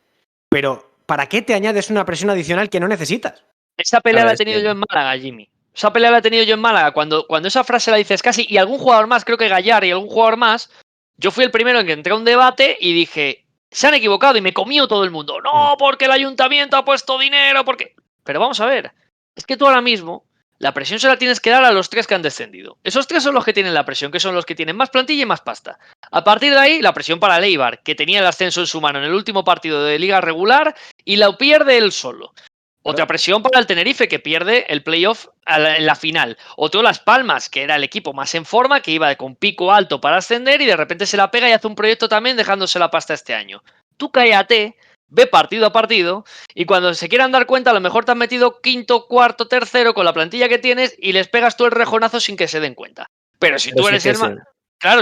pero ¿para qué te añades una presión adicional que no necesitas? Esa pelea la he tenido yo en Málaga, Jimmy. Esa pelea la he tenido yo en Málaga. Cuando esa frase la dices casi, y algún jugador más, creo que Gallar y algún jugador más, yo fui el primero en que entré a un debate y dije: se han equivocado, y me comió todo el mundo. No, porque el ayuntamiento ha puesto dinero, porque... Pero vamos a ver, es que tú ahora mismo la presión se la tienes que dar a los 3 que han descendido. Esos 3 son los que tienen la presión, que son los que tienen más plantilla y más pasta. A partir de ahí, la presión para el Eibar, que tenía el ascenso en su mano en el último partido de liga regular y la pierde él solo. Otra presión para el Tenerife, que pierde el playoff en la final. Otro Las Palmas, que era el equipo más en forma, que iba con pico alto para ascender y de repente se la pega y hace un proyecto también dejándose la pasta este año. Tú cállate, ve partido a partido y cuando se quieran dar cuenta a lo mejor te has metido quinto, cuarto, tercero con la plantilla que tienes y les pegas tú el rejonazo sin que se den cuenta. Pero si tú eres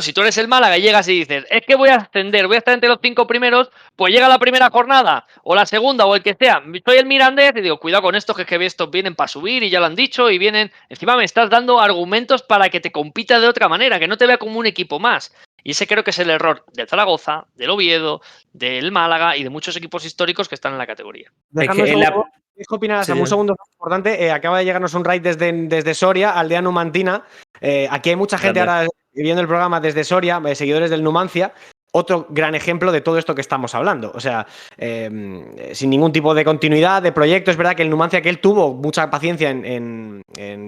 si tú eres el Málaga y llegas y dices: es que voy a ascender, voy a estar entre los 5 primeros, pues llega la primera jornada o la segunda o el que sea, soy el Mirandés y digo: cuidado con estos, que estos vienen para subir y ya lo han dicho y vienen, encima me estás dando argumentos para que te compita de otra manera, que no te vea como un equipo más. Y ese creo que es el error del Zaragoza, del Oviedo, del Málaga y de muchos equipos históricos que están en la categoría. ¿Qué opinas? Un segundo importante. Acaba de llegarnos un raid desde Soria, aldea numantina. Aquí hay mucha gente ahora viendo el programa desde Soria, seguidores del Numancia. Otro gran ejemplo de todo esto que estamos hablando. O sea, sin ningún tipo de continuidad, de proyecto. Es verdad que el Numancia, que él tuvo mucha paciencia en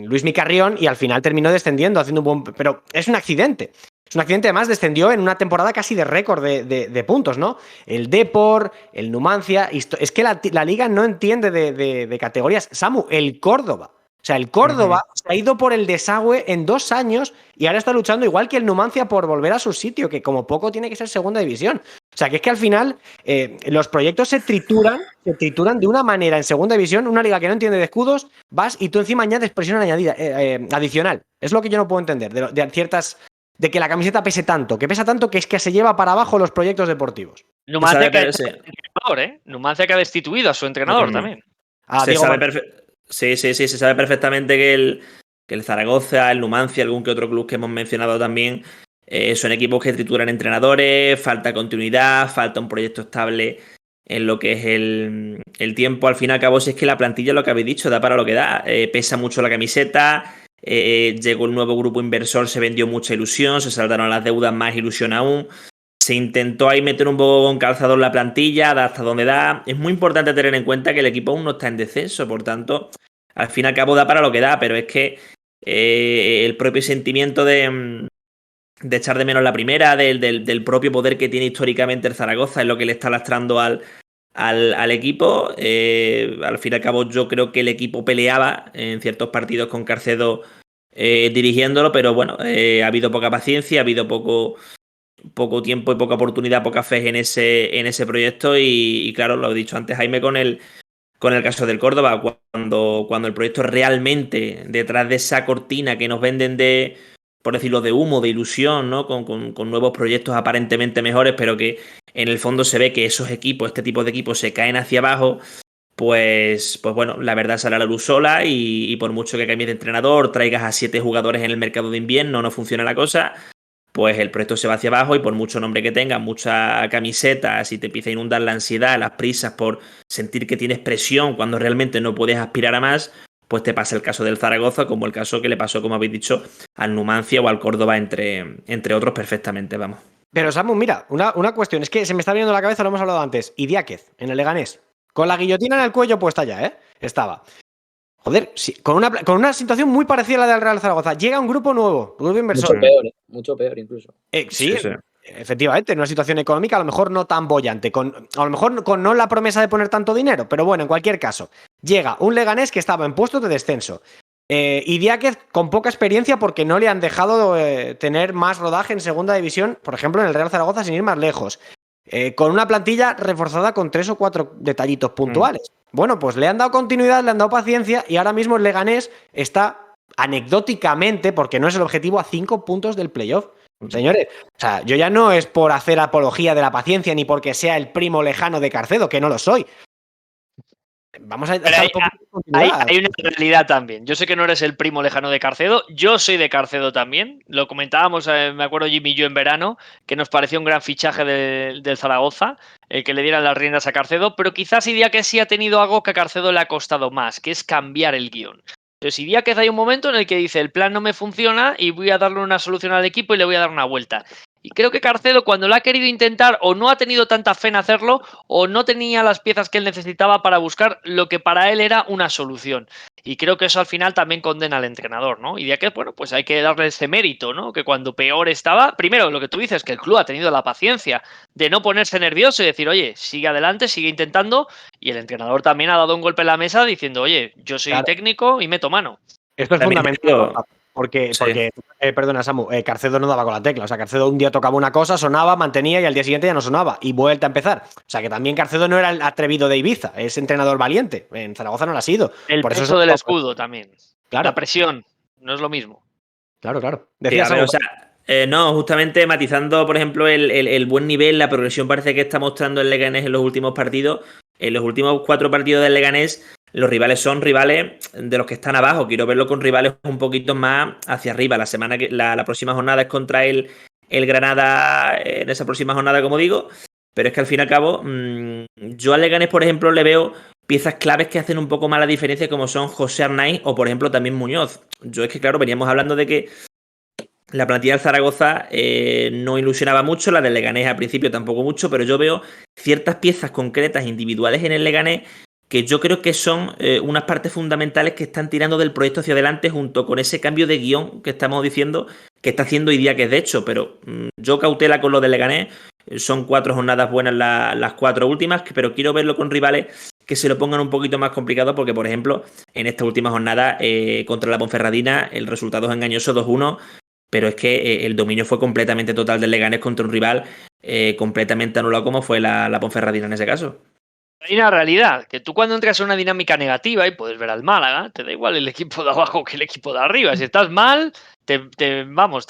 Luis Micarrión y al final terminó descendiendo, haciendo un buen... Pero es un accidente. Es un accidente, además descendió en una temporada casi de récord de puntos, ¿no? El Depor, el Numancia... Es que la liga no entiende de categorías. Samu, el Córdoba. O sea, el Córdoba se ha ido por el desagüe en 2 años y ahora está luchando igual que el Numancia por volver a su sitio, que como poco tiene que ser segunda división. O sea, que es que al final los proyectos se trituran de una manera en segunda división, una liga que no entiende de escudos, vas y tú encima añades presión añadida, adicional. Es lo que yo no puedo entender, de que la camiseta pese tanto, que pesa tanto que es que se lleva para abajo los proyectos deportivos. Numancia que ha destituido a su entrenador también. Se sabe perfectamente que el Zaragoza, el Numancia, algún que otro club que hemos mencionado también, son equipos que trituran entrenadores, falta continuidad, falta un proyecto estable en lo que es el tiempo. Al fin y al cabo, si es que la plantilla, lo que habéis dicho, da para lo que da. Pesa mucho la camiseta, llegó el nuevo grupo inversor, se vendió mucha ilusión, se saltaron las deudas, más ilusión aún. Se intentó ahí meter un poco con calzador la plantilla, da hasta donde da. Es muy importante tener en cuenta que el equipo aún no está en descenso, por tanto, al fin y al cabo da para lo que da, pero es que el propio sentimiento de echar de menos la primera, del propio poder que tiene históricamente el Zaragoza, es lo que le está lastrando al equipo. Al fin y al cabo, yo creo que el equipo peleaba en ciertos partidos con Carcedo dirigiéndolo, pero bueno, ha habido poca paciencia, ha habido poco tiempo y poca oportunidad, poca fe en ese proyecto y claro, lo he dicho antes, Jaime, con el caso del Córdoba, cuando el proyecto realmente detrás de esa cortina que nos venden de, por decirlo, de humo, de ilusión, ¿no? Con nuevos proyectos aparentemente mejores, pero que en el fondo se ve que esos equipos, este tipo de equipos se caen hacia abajo, pues bueno, la verdad sale a la luz sola y por mucho que cambies de entrenador, traigas a 7 jugadores en el mercado de invierno, no funciona la cosa. Pues el proyecto se va hacia abajo y por mucho nombre que tengas, mucha camiseta, si te empieza a inundar la ansiedad, las prisas por sentir que tienes presión cuando realmente no puedes aspirar a más, pues te pasa el caso del Zaragoza, como el caso que le pasó, como habéis dicho, al Numancia o al Córdoba, entre otros perfectamente, vamos. Pero Samu, mira, una cuestión, es que se me está viendo la cabeza, lo hemos hablado antes, Idiáquez, en el Leganés, con la guillotina en el cuello puesta ya, estaba. Joder, sí, con una situación muy parecida a la del Real Zaragoza. Llega un grupo nuevo, grupo inversor. Mucho peor incluso. Sí, efectivamente, en una situación económica a lo mejor no tan bollante, a lo mejor con no la promesa de poner tanto dinero, pero bueno, en cualquier caso, llega un Leganés que estaba en puestos de descenso. Y Diáquez con poca experiencia porque no le han dejado tener más rodaje en segunda división, por ejemplo, en el Real Zaragoza, sin ir más lejos. Con una plantilla reforzada con 3 o 4 detallitos puntuales. Bueno, pues le han dado continuidad, le han dado paciencia y ahora mismo el Leganés está anecdóticamente, porque no es el objetivo, a 5 puntos del playoff. Señores, o sea, yo ya no es por hacer apología de la paciencia ni porque sea el primo lejano de Carcedo, que no lo soy. Vamos a hay una realidad también. Yo sé que no eres el primo lejano de Carcedo, yo soy de Carcedo también. Lo comentábamos, me acuerdo Jimmy y yo en verano, que nos pareció un gran fichaje del Zaragoza, el que le dieran las riendas a Carcedo, pero quizás Idiáquez sí ha tenido algo que a Carcedo le ha costado más, que es cambiar el guión. Entonces Idiáquez hay un momento en el que dice, el plan no me funciona y voy a darle una solución al equipo y le voy a dar una vuelta. Y creo que Carcedo, cuando lo ha querido intentar, o no ha tenido tanta fe en hacerlo, o no tenía las piezas que él necesitaba para buscar lo que para él era una solución. Y creo que eso al final también condena al entrenador, ¿no? Y de que, bueno, pues hay que darle ese mérito, ¿no? Que cuando peor estaba, primero, lo que tú dices, que el club ha tenido la paciencia de no ponerse nervioso y decir, oye, sigue adelante, sigue intentando. Y el entrenador también ha dado un golpe en la mesa diciendo, oye, yo soy técnico y meto mano. Esto es fundamental. Porque perdona, Samu, Carcedo no daba con la tecla. O sea, Carcedo un día tocaba una cosa, sonaba, mantenía y al día siguiente ya no sonaba. Y vuelta a empezar. O sea, que también Carcedo no era el atrevido de Ibiza, es entrenador valiente. En Zaragoza no lo ha sido. El peso del escudo también. Claro. La presión, no es lo mismo. Claro. Decía, sí, o sea, no, justamente matizando, por ejemplo, el buen nivel, la progresión parece que está mostrando el Leganés en los últimos partidos. En los últimos 4 partidos del Leganés, los rivales son rivales de los que están abajo. Quiero verlo con rivales un poquito más hacia arriba. La próxima jornada es contra el Granada en esa próxima jornada, como digo. Pero es que al fin y al cabo, yo al Leganés, por ejemplo, le veo piezas claves que hacen un poco más la diferencia, como son José Arnaiz o, por ejemplo, también Muñoz. Yo es que, claro, veníamos hablando de que la plantilla del Zaragoza no ilusionaba mucho, la del Leganés al principio tampoco mucho, pero yo veo ciertas piezas concretas individuales en el Leganés que yo creo que son unas partes fundamentales que están tirando del proyecto hacia adelante junto con ese cambio de guión que estamos diciendo que está haciendo Idiáquez, de hecho, pero yo cautela con lo del Leganés. Son 4 jornadas buenas las 4 últimas, pero quiero verlo con rivales que se lo pongan un poquito más complicado, porque, por ejemplo, en esta última jornada contra la Ponferradina el resultado es engañoso 2-1, pero es que el dominio fue completamente total del Leganés contra un rival completamente anulado como fue la Ponferradina en ese caso. Hay una realidad, que tú cuando entras en una dinámica negativa y puedes ver al Málaga, te da igual el equipo de abajo que el equipo de arriba. Si estás mal, te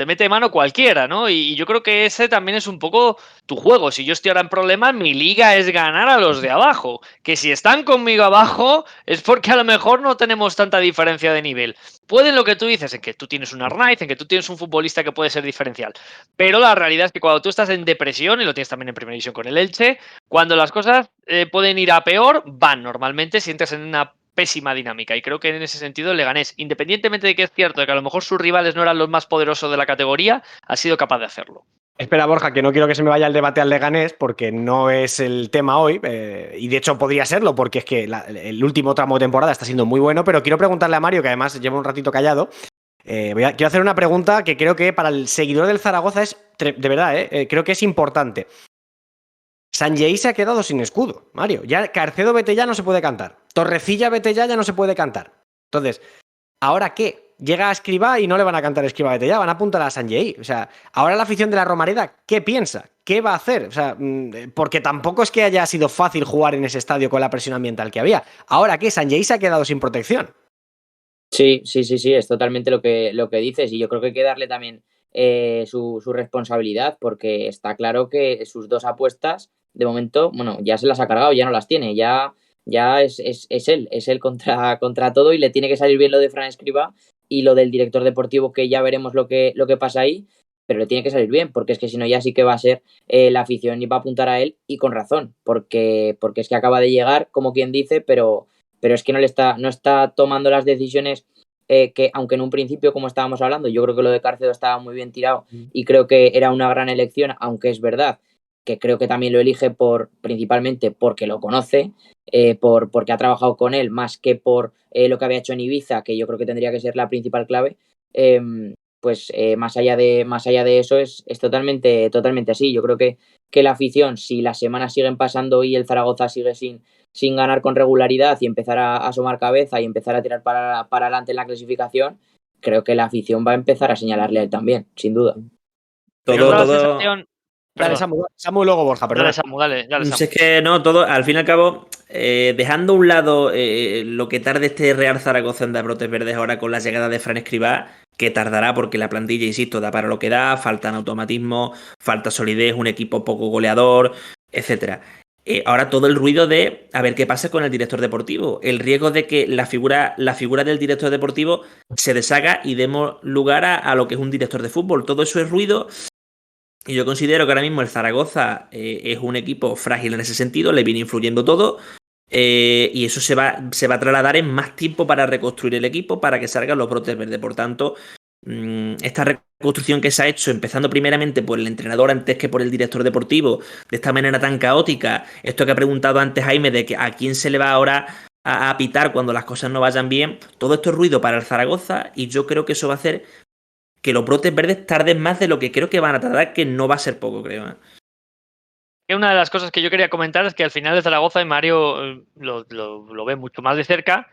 mete mano cualquiera, ¿no? Y yo creo que ese también es un poco tu juego. Si yo estoy ahora en problemas, mi liga es ganar a los de abajo. Que si están conmigo abajo, es porque a lo mejor no tenemos tanta diferencia de nivel. Puede lo que tú dices, en que tú tienes una raíz, en que tú tienes un futbolista que puede ser diferencial. Pero la realidad es que cuando tú estás en depresión, y lo tienes también en primera división con el Elche, cuando las cosas pueden ir a peor, van normalmente si entras en una pésima dinámica. Y creo que en ese sentido el Leganés, independientemente de que es cierto de que a lo mejor sus rivales no eran los más poderosos de la categoría, ha sido capaz de hacerlo. Espera, Borja, que no quiero que se me vaya el debate al Leganés porque no es el tema hoy, y de hecho podría serlo porque es que el último tramo de temporada está siendo muy bueno, pero quiero preguntarle a Mario, que además lleva un ratito callado. Quiero hacer una pregunta que creo que para el seguidor del Zaragoza es, de verdad, creo que es importante. Sanjei se ha quedado sin escudo, Mario. Ya Carcedo Betellá no se puede cantar. Torrecilla Betellá ya no se puede cantar. Entonces, ¿ahora qué? Llega a Escribá y no le van a cantar Escribá Betellá, van a apuntar a Sanjei. O sea, ahora la afición de la Romareda, ¿qué piensa? ¿Qué va a hacer? O sea, porque tampoco es que haya sido fácil jugar en ese estadio con la presión ambiental que había. ¿Ahora qué? Sanjei se ha quedado sin protección. Sí, es totalmente lo que dices, y yo creo que hay que darle también su responsabilidad, porque está claro que sus dos apuestas, de momento, bueno, ya se las ha cargado, ya no las tiene, ya es él contra todo, y le tiene que salir bien lo de Fran Escribá y lo del director deportivo, que ya veremos lo que pasa ahí, pero le tiene que salir bien, porque es que si no ya sí que va a ser la afición y va a apuntar a él, y con razón, porque es que acaba de llegar, como quien dice, pero es que no está tomando las decisiones que, aunque en un principio, como estábamos hablando, yo creo que lo de Cárcedo estaba muy bien tirado y creo que era una gran elección, aunque es verdad que creo que también lo elige principalmente porque lo conoce, porque ha trabajado con él, más que por lo que había hecho en Ibiza, que yo creo que tendría que ser la principal clave. Más allá de eso es totalmente así. Yo creo que la afición, si las semanas siguen pasando y el Zaragoza sigue sin ganar con regularidad y empezar a asomar cabeza y empezar a tirar para adelante en la clasificación, creo que la afición va a empezar a señalarle a él también, sin duda. Sensación... Dale, Samu, luego Borja, perdón. Dale, Samu. Si es que no, todo, al fin y al cabo, dejando a un lado lo que tarde este Real Zaragoza en dar brotes verdes ahora con la llegada de Fran Escribá, que tardará porque la plantilla, insisto, da para lo que da, faltan automatismo, falta solidez, un equipo poco goleador, etcétera. Ahora todo el ruido de a ver qué pasa con el director deportivo, el riesgo de que la figura del director deportivo se deshaga y demos lugar a lo que es un director de fútbol. Todo eso es ruido. Y yo considero que ahora mismo el Zaragoza es un equipo frágil en ese sentido, le viene influyendo todo, y eso se va a trasladar en más tiempo para reconstruir el equipo, para que salgan los brotes verdes. Por tanto, esta reconstrucción que se ha hecho, empezando primeramente por el entrenador antes que por el director deportivo, de esta manera tan caótica, esto que ha preguntado antes Jaime, de que a quién se le va ahora a pitar cuando las cosas no vayan bien, todo esto es ruido para el Zaragoza, y yo creo que eso va a hacer que los brotes verdes tarden más de lo que creo que van a tardar, que no va a ser poco, creo. Una de las cosas que yo quería comentar es que al final de Zaragoza, y Mario lo ve mucho más de cerca,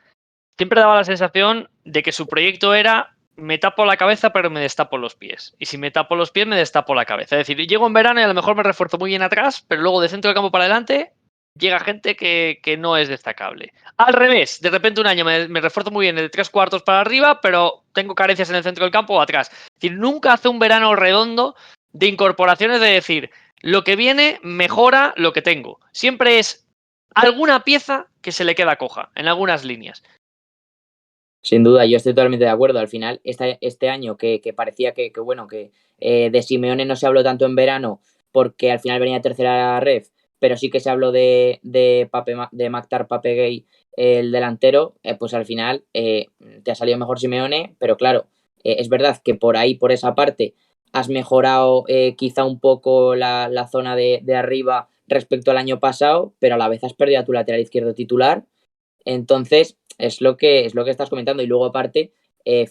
siempre daba la sensación de que su proyecto era: me tapo la cabeza pero me destapo los pies. Y si me tapo los pies, me destapo la cabeza. Es decir, llego en verano y a lo mejor me refuerzo muy bien atrás, pero luego de centro del campo para adelante llega gente que no es destacable. Al revés, de repente un año me refuerzo muy bien de 3/4 para arriba, pero tengo carencias en el centro del campo o atrás. Es decir, nunca hace un verano redondo de incorporaciones, de decir, lo que viene mejora lo que tengo. Siempre es alguna pieza que se le queda coja en algunas líneas. Sin duda, yo estoy totalmente de acuerdo. Al final, este año que parecía que de Simeone no se habló tanto en verano, porque al final venía tercera ref, pero sí que se habló de Mactar Papegay, el delantero, pues al final te ha salido mejor Simeone, pero claro, es verdad que por ahí, por esa parte, has mejorado quizá un poco la zona de arriba respecto al año pasado, pero a la vez has perdido a tu lateral izquierdo titular. Entonces, es lo que estás comentando. Y luego, aparte,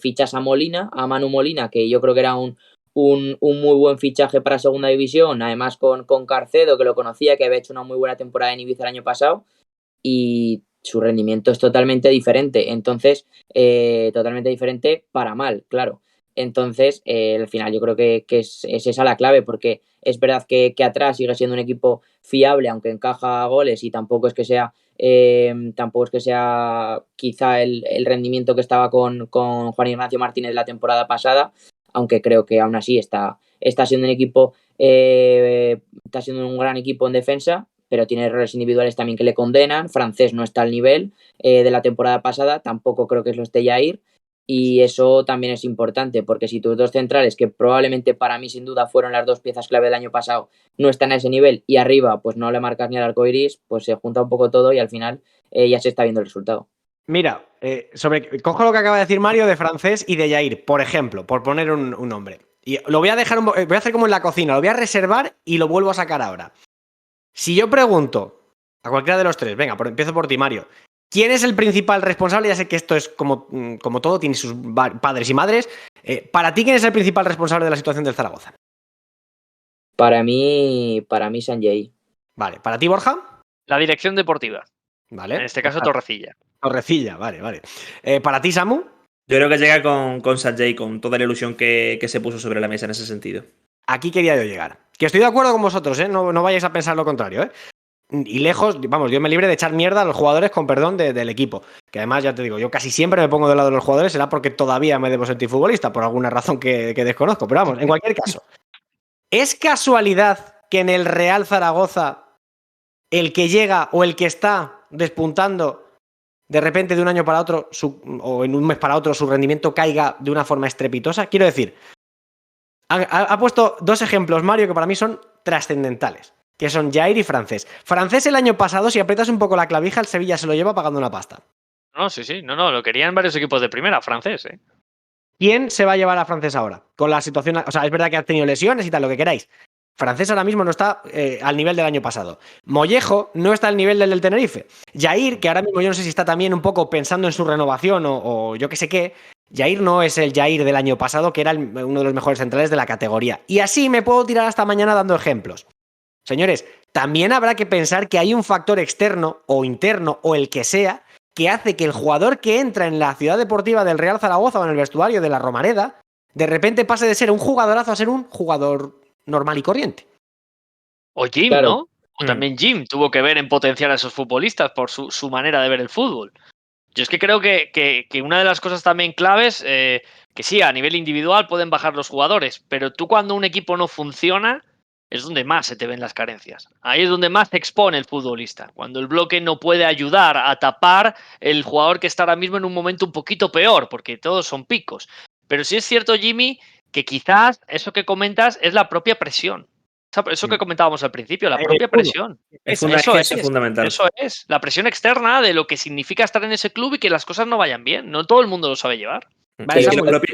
fichas a Manu Molina, que yo creo que era un muy buen fichaje para segunda división, además con Carcedo, que lo conocía, que había hecho una muy buena temporada en Ibiza el año pasado. y su rendimiento es totalmente diferente. Entonces, totalmente diferente para mal, claro. Entonces, al final yo creo que es esa la clave, porque es verdad que atrás sigue siendo un equipo fiable, aunque encaja goles y tampoco es que sea quizá el rendimiento que estaba con Juan Ignacio Martínez la temporada pasada, aunque creo que aún así está siendo un equipo, está siendo un gran equipo en defensa, pero tiene errores individuales también que le condenan. Francés no está al nivel de la temporada pasada, tampoco creo que lo esté Jair, y eso también es importante, porque si tus dos centrales, que probablemente para mí sin duda fueron las dos piezas clave del año pasado, no están a ese nivel y arriba pues no le marcas ni al arco iris, pues se junta un poco todo y al final ya se está viendo el resultado. Mira, cojo lo que acaba de decir Mario de Francés y de Jair, por ejemplo, por poner un nombre. Y lo voy a dejar, voy a hacer como en la cocina, lo voy a reservar y lo vuelvo a sacar ahora. Si yo pregunto a cualquiera de los tres, venga, empiezo por ti, Mario, ¿quién es el principal responsable? Ya sé que esto es como todo, tiene sus padres y madres. Para ti, ¿quién es el principal responsable de la situación del Zaragoza? Para mí Sanjay. Vale, ¿para ti, Borja? La dirección deportiva. Vale. En este caso, Torrecilla. Torrecilla, vale. ¿Para ti, Samu? Yo creo que llega con Sanjay, con toda la ilusión que se puso sobre la mesa en ese sentido. Aquí quería yo llegar. Que estoy de acuerdo con vosotros, ¿eh? No vayáis a pensar lo contrario, ¿eh? Y lejos, vamos, Dios me libre de echar mierda a los jugadores con perdón del equipo. Que además, ya te digo, yo casi siempre me pongo del lado de los jugadores, será porque todavía me debo sentir futbolista, por alguna razón que desconozco. Pero vamos, en cualquier caso, ¿es casualidad que en el Real Zaragoza el que llega o el que está despuntando de repente de un año para otro o en un mes para otro su rendimiento caiga de una forma estrepitosa? Quiero decir, ha puesto dos ejemplos, Mario, que para mí son trascendentales, que son Jair y Francés. Francés el año pasado, si aprietas un poco la clavija, el Sevilla se lo lleva pagando una pasta. No, sí, no, lo querían varios equipos de primera, Francés, ¿eh? ¿Quién se va a llevar a Francés ahora? Con la situación, o sea, es verdad que ha tenido lesiones y tal, lo que queráis. Francés ahora mismo no está al nivel del año pasado. Mollejo no está al nivel del Tenerife. Jair, que ahora mismo yo no sé si está también un poco pensando en su renovación o yo qué sé qué, Jair no es el Jair del año pasado, que era uno de los mejores centrales de la categoría. Y así me puedo tirar hasta mañana dando ejemplos. Señores, también habrá que pensar que hay un factor externo o interno o el que sea que hace que el jugador que entra en la ciudad deportiva del Real Zaragoza o en el vestuario de la Romareda de repente pase de ser un jugadorazo a ser un jugador normal y corriente. O Jim, Claro. ¿no? O también Jim tuvo que ver en potenciar a esos futbolistas por su manera de ver el fútbol. Yo es que creo que una de las cosas también claves, que sí, a nivel individual pueden bajar los jugadores, pero tú cuando un equipo no funciona es donde más se te ven las carencias. Ahí es donde más se expone el futbolista. Cuando el bloque no puede ayudar a tapar el jugador que está ahora mismo en un momento un poquito peor, porque todos son picos. Pero sí es cierto, Jimmy, que quizás eso que comentas es la propia presión. Eso que comentábamos al principio, la propia presión. Es fundamental. Eso es, la presión externa de lo que significa estar en ese club y que las cosas no vayan bien. No todo el mundo lo sabe llevar. Vale,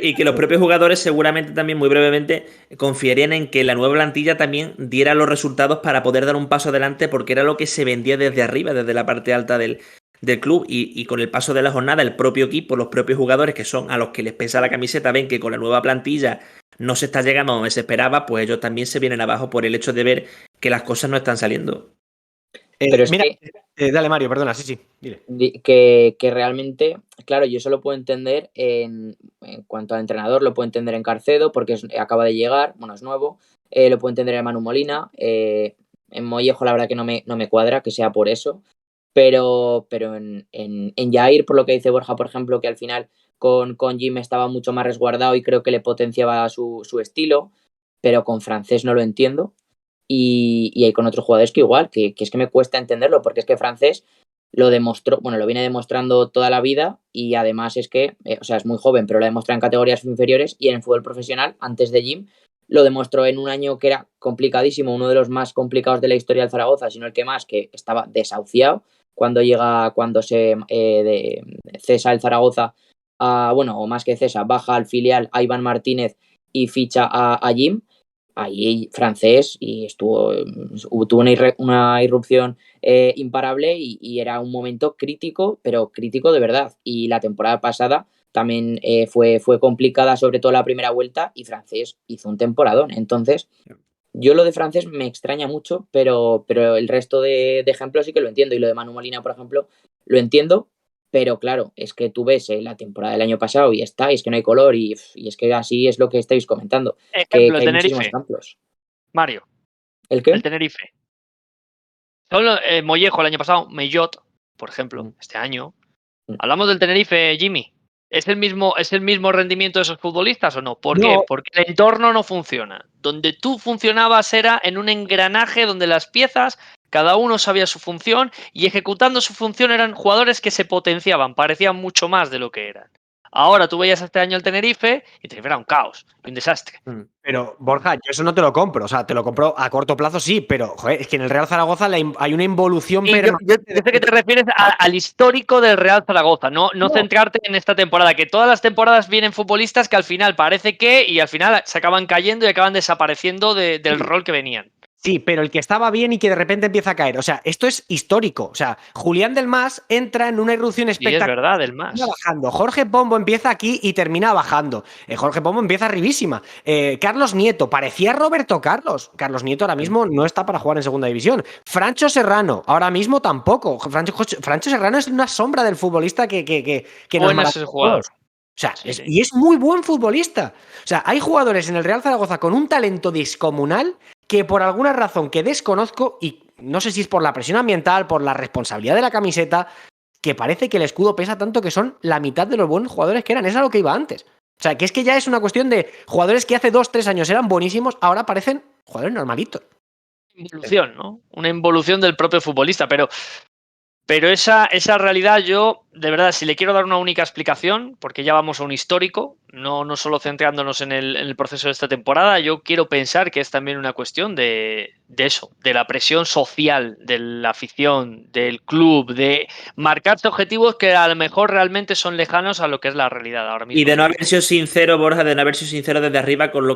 y que los propios jugadores seguramente también muy brevemente confiarían en que la nueva plantilla también diera los resultados para poder dar un paso adelante, porque era lo que se vendía desde arriba, desde la parte alta del club, y con el paso de la jornada el propio equipo, los propios jugadores que son a los que les pesa la camiseta, ven que con la nueva plantilla no se está llegando a donde se esperaba, pues ellos también se vienen abajo por el hecho de ver que las cosas no están saliendo. Pero es mira, que, dale, Mario, perdona, sí, dile. que realmente, claro, yo eso lo puedo entender en cuanto al entrenador, lo puedo entender en Carcedo, porque acaba de llegar, bueno, es nuevo, lo puedo entender en Manu Molina, en Mollejo la verdad que no me cuadra, que sea por eso, pero en Jair, por lo que dice Borja, por ejemplo, que al final con Jim estaba mucho más resguardado y creo que le potenciaba su estilo, pero con Francés no lo entiendo. Y hay con otros jugadores que igual, que es que me cuesta entenderlo, porque es que Francés lo demostró, bueno, lo viene demostrando toda la vida y además es que, o sea, es muy joven, pero lo demostrado en categorías inferiores y en el fútbol profesional, antes de Jim, lo demostró en un año que era complicadísimo, uno de los más complicados de la historia del Zaragoza, sino el que más, que estaba desahuciado cuando se cesa el Zaragoza, bueno, o más que cesa, baja al filial a Iván Martínez y ficha a Jim. Ahí Francés y tuvo una irrupción imparable y era un momento crítico, pero crítico de verdad. Y la temporada pasada también fue complicada, sobre todo la primera vuelta, y Francés hizo un temporadón. Entonces, Yo lo de francés me extraña mucho, pero el resto de ejemplos sí que lo entiendo. Y lo de Manu Molina, por ejemplo, lo entiendo, pero claro, es que tú ves la temporada del año pasado y está, y es que no hay color, y es que así es lo que estáis comentando, Ejemplo, que hay muchísimos Tenerife, ejemplos. Mario, ¿El qué? el Tenerife. Solo Mollejo el año pasado, Mellot, por ejemplo, este año. Hablamos del Tenerife, Jimmy. ¿Es el mismo rendimiento de esos futbolistas o no? ¿Por qué? No. Porque el entorno no funciona. Donde tú funcionabas era en un engranaje donde las piezas, cada uno sabía su función y ejecutando su función eran jugadores que se potenciaban, parecían mucho más de lo que eran. Ahora tú veías este año el Tenerife y Tenerife era un caos, un desastre. Pero, Borja, yo eso no te lo compro. O sea, te lo compro a corto plazo, sí, pero joder, es que en el Real Zaragoza hay una involución Y yo permanente. sé que te refieres al histórico del Real Zaragoza, no centrarte en esta temporada, que todas las temporadas vienen futbolistas que al final parece que, y al final se acaban cayendo y acaban desapareciendo del rol que venían. Sí, pero el que estaba bien y que de repente empieza a caer. O sea, esto es histórico. O sea, Julián del Mas entra en una irrupción Y es espectacular. verdad, del más. Termina bajando. Jorge Pombo empieza aquí y termina bajando. Jorge Pombo empieza arribísima. Carlos Nieto, parecía Roberto Carlos. Carlos Nieto ahora mismo no está para jugar en segunda división. Francho Serrano, ahora mismo tampoco. Francho Serrano es una sombra del futbolista que nos Bueno, maravilla ese a jugador. todos. O sea, Sí, sí. y es muy buen futbolista. O sea, hay jugadores en el Real Zaragoza con un talento descomunal que por alguna razón que desconozco, y no sé si es por la presión ambiental, por la responsabilidad de la camiseta, que parece que el escudo pesa tanto que son la mitad de los buenos jugadores que eran. Es a lo que iba antes. O sea, que es que ya es una cuestión de jugadores que hace 2-3 años eran buenísimos, ahora parecen jugadores normalitos. Involución, ¿no? Una involución del propio futbolista, pero esa realidad yo, de verdad, si le quiero dar una única explicación, porque ya vamos a un histórico, no solo centrándonos en el proceso de esta temporada, yo quiero pensar que es también una cuestión de eso, de la presión social, de la afición, del club, de marcarse objetivos que a lo mejor realmente son lejanos a lo que es la realidad ahora mismo. Y de no haber sido sincero, Borja, de no haber sido sincero desde arriba con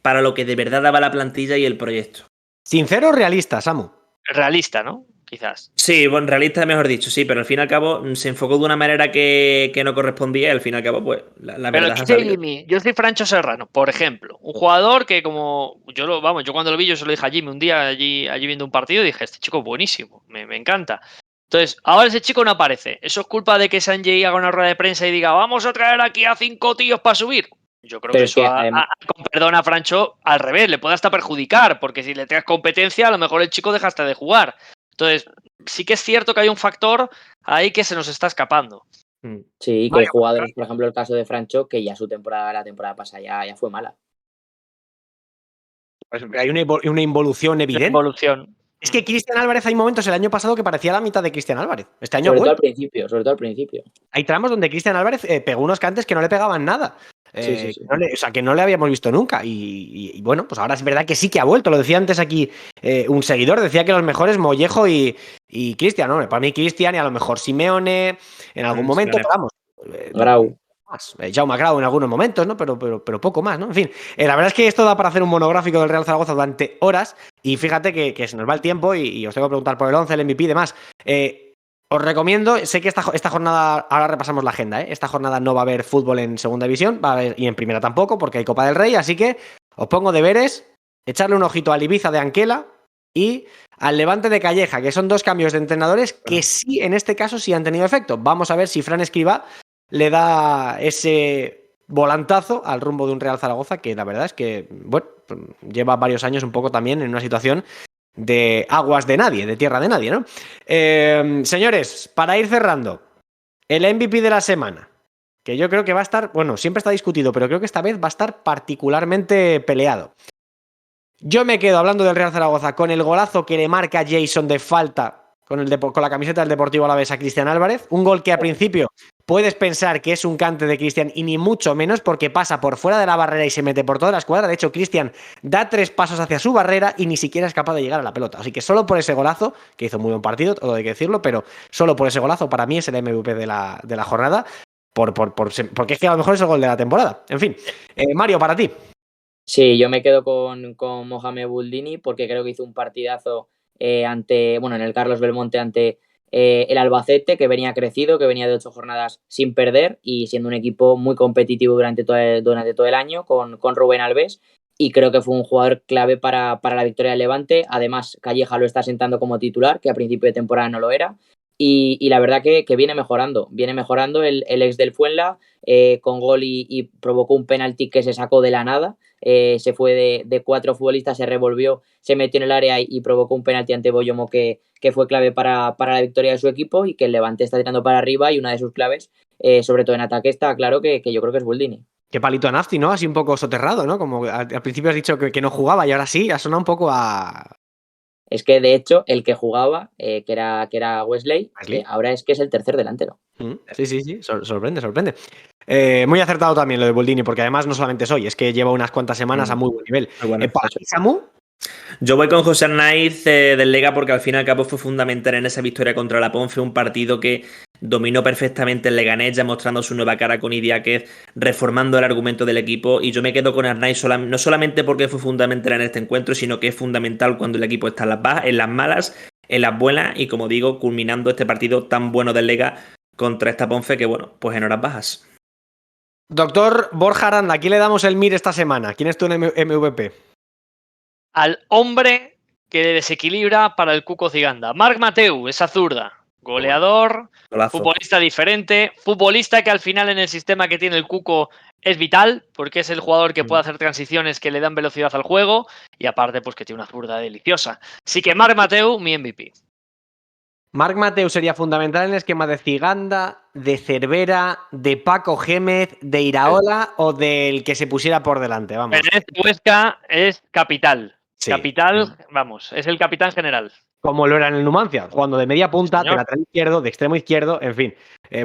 para lo que de verdad daba la plantilla y el proyecto. Sincero o realista, Samu. Realista, ¿no? Quizás. Sí, bueno, realista mejor dicho, sí, pero al fin y al cabo se enfocó de una manera que no correspondía y al fin y al cabo, pues, la Pero verdad ha salido. Jimmy, yo soy Francho Serrano, por ejemplo, un jugador que como yo cuando lo vi yo se lo dije a Jimmy un día allí viendo un partido y dije, este chico es buenísimo, me encanta. Entonces, ahora ese chico no aparece. ¿Eso es culpa de que Sanjay haga una rueda de prensa y diga, vamos a traer aquí a 5 tíos para subir? Yo creo Pero que es eso, que, con perdón a Francho, al revés, le puede hasta perjudicar, porque si le traes competencia, a lo mejor el chico deja hasta de jugar. Entonces, sí que es cierto que hay un factor ahí que se nos está escapando. Sí, que hay jugadores, por ejemplo, el caso de Francho, que ya la temporada pasada ya fue mala. Pues hay una involución evidente. Evolución. Es que Cristian Álvarez hay momentos el año pasado que parecía la mitad de Cristian Álvarez. Este año Sobre todo al principio. Hay tramos donde Cristian Álvarez pegó unos cantes que no le pegaban nada. Sí. Que no le habíamos visto nunca. Y bueno, pues ahora es verdad que sí que ha vuelto. Lo decía antes aquí un seguidor, decía que los mejores Mollejo y Cristian. ¿No? Para mí Cristian y a lo mejor Simeone en algún momento, pero vamos. Grau. Jaume Grau en algunos momentos, ¿no? Pero poco más, ¿no? En fin, la verdad es que esto da para hacer un monográfico del Real Zaragoza durante horas y fíjate que se nos va el tiempo y os tengo que preguntar por el 11, el MVP y demás. Os recomiendo, sé que esta jornada, ahora repasamos la agenda, esta jornada no va a haber fútbol en segunda división, va a haber, y en primera tampoco, porque hay Copa del Rey, así que os pongo deberes, echarle un ojito al Ibiza de Anquela y al Levante de Calleja, que son dos cambios de entrenadores que sí, en este caso, sí han tenido efecto. Vamos a ver si Fran Escribá le da ese volantazo al rumbo de un Real Zaragoza que la verdad es que, bueno, lleva varios años un poco también en una situación de aguas de nadie, de tierra de nadie, ¿no? Señores, para ir cerrando, el MVP de la semana, que yo creo que va a estar, bueno, siempre está discutido, pero creo que esta vez va a estar particularmente peleado. Yo me quedo hablando del Real Zaragoza con el golazo que le marca Jason de falta con la camiseta del Deportivo Alavés a Cristian Álvarez, un gol que al principio puedes pensar que es un cante de Cristian y ni mucho menos porque pasa por fuera de la barrera y se mete por toda la escuadra. De hecho, Cristian da 3 pasos hacia su barrera y ni siquiera es capaz de llegar a la pelota. Así que solo por ese golazo, que hizo muy buen partido, todo hay que decirlo, pero solo por ese golazo para mí es el MVP de la jornada, porque es que a lo mejor es el gol de la temporada. En fin, Mario, para ti. Sí, yo me quedo con Mohamed Buldini porque creo que hizo un partidazo en el Carlos Belmonte ante el Albacete, que venía crecido, que venía de 8 jornadas sin perder y siendo un equipo muy competitivo durante todo el año con Rubén Alves. y creo que fue un jugador clave para la victoria del Levante. Además, Calleja lo está sentando como titular, que a principio de temporada no lo era. Y la verdad que viene mejorando el ex del Fuenla, con gol y provocó un penalti que se sacó de la nada. Se fue de 4 futbolistas, se revolvió, se metió en el área y provocó un penalti ante Boyomo que fue clave para la victoria de su equipo, y que el Levante está tirando para arriba, y una de sus claves, sobre todo en ataque, está claro que yo creo que es Buldini. Qué palito a Nafti, ¿no? Así un poco soterrado, ¿no? Como al principio has dicho que no jugaba y ahora sí, ha sonado un poco a... Es que, de hecho, el que jugaba, que era Wesley, ahora es que es el tercer delantero. Sí. Sorprende. Muy acertado también lo de Boldini, porque además no solamente es hoy, es que lleva unas cuantas semanas a muy buen nivel. Bueno, ¿Para ti, Samu? Yo voy con José Arnaiz del Lega, porque al fin y al cabo fue fundamental en esa victoria contra la Ponfe, un partido que dominó perfectamente el Leganés, ya mostrando su nueva cara con Idiáquez, reformando el argumento del equipo, y yo me quedo con Arnaiz no solamente porque fue fundamental en este encuentro, sino que es fundamental cuando el equipo está en las malas, en las buenas, y como digo, culminando este partido tan bueno del Lega contra esta Ponfe, que bueno, pues en horas bajas. Doctor Borja Aranda, ¿a quién le damos el MIR esta semana? ¿Quién es tu MVP? Al hombre que desequilibra para el Cuco Ciganda. Marc Mateu, esa zurda. Goleador, Golazo. futbolista diferente, futbolista que al final en el sistema que tiene el Cuco es vital, porque es el jugador que puede hacer transiciones que le dan velocidad al juego, y aparte pues que tiene una zurda deliciosa. Así que Marc Mateu, mi MVP. Marc Mateu sería fundamental en el esquema de Ciganda, de Cervera, de Paco Gémez, de Iraola o del que se pusiera por delante, vamos. Pero en este Huesca es capital. Sí. Capital, vamos, es el capitán general. Como lo era en el Numancia, jugando de media punta, Sí, de lateral izquierdo, de extremo izquierdo, en fin.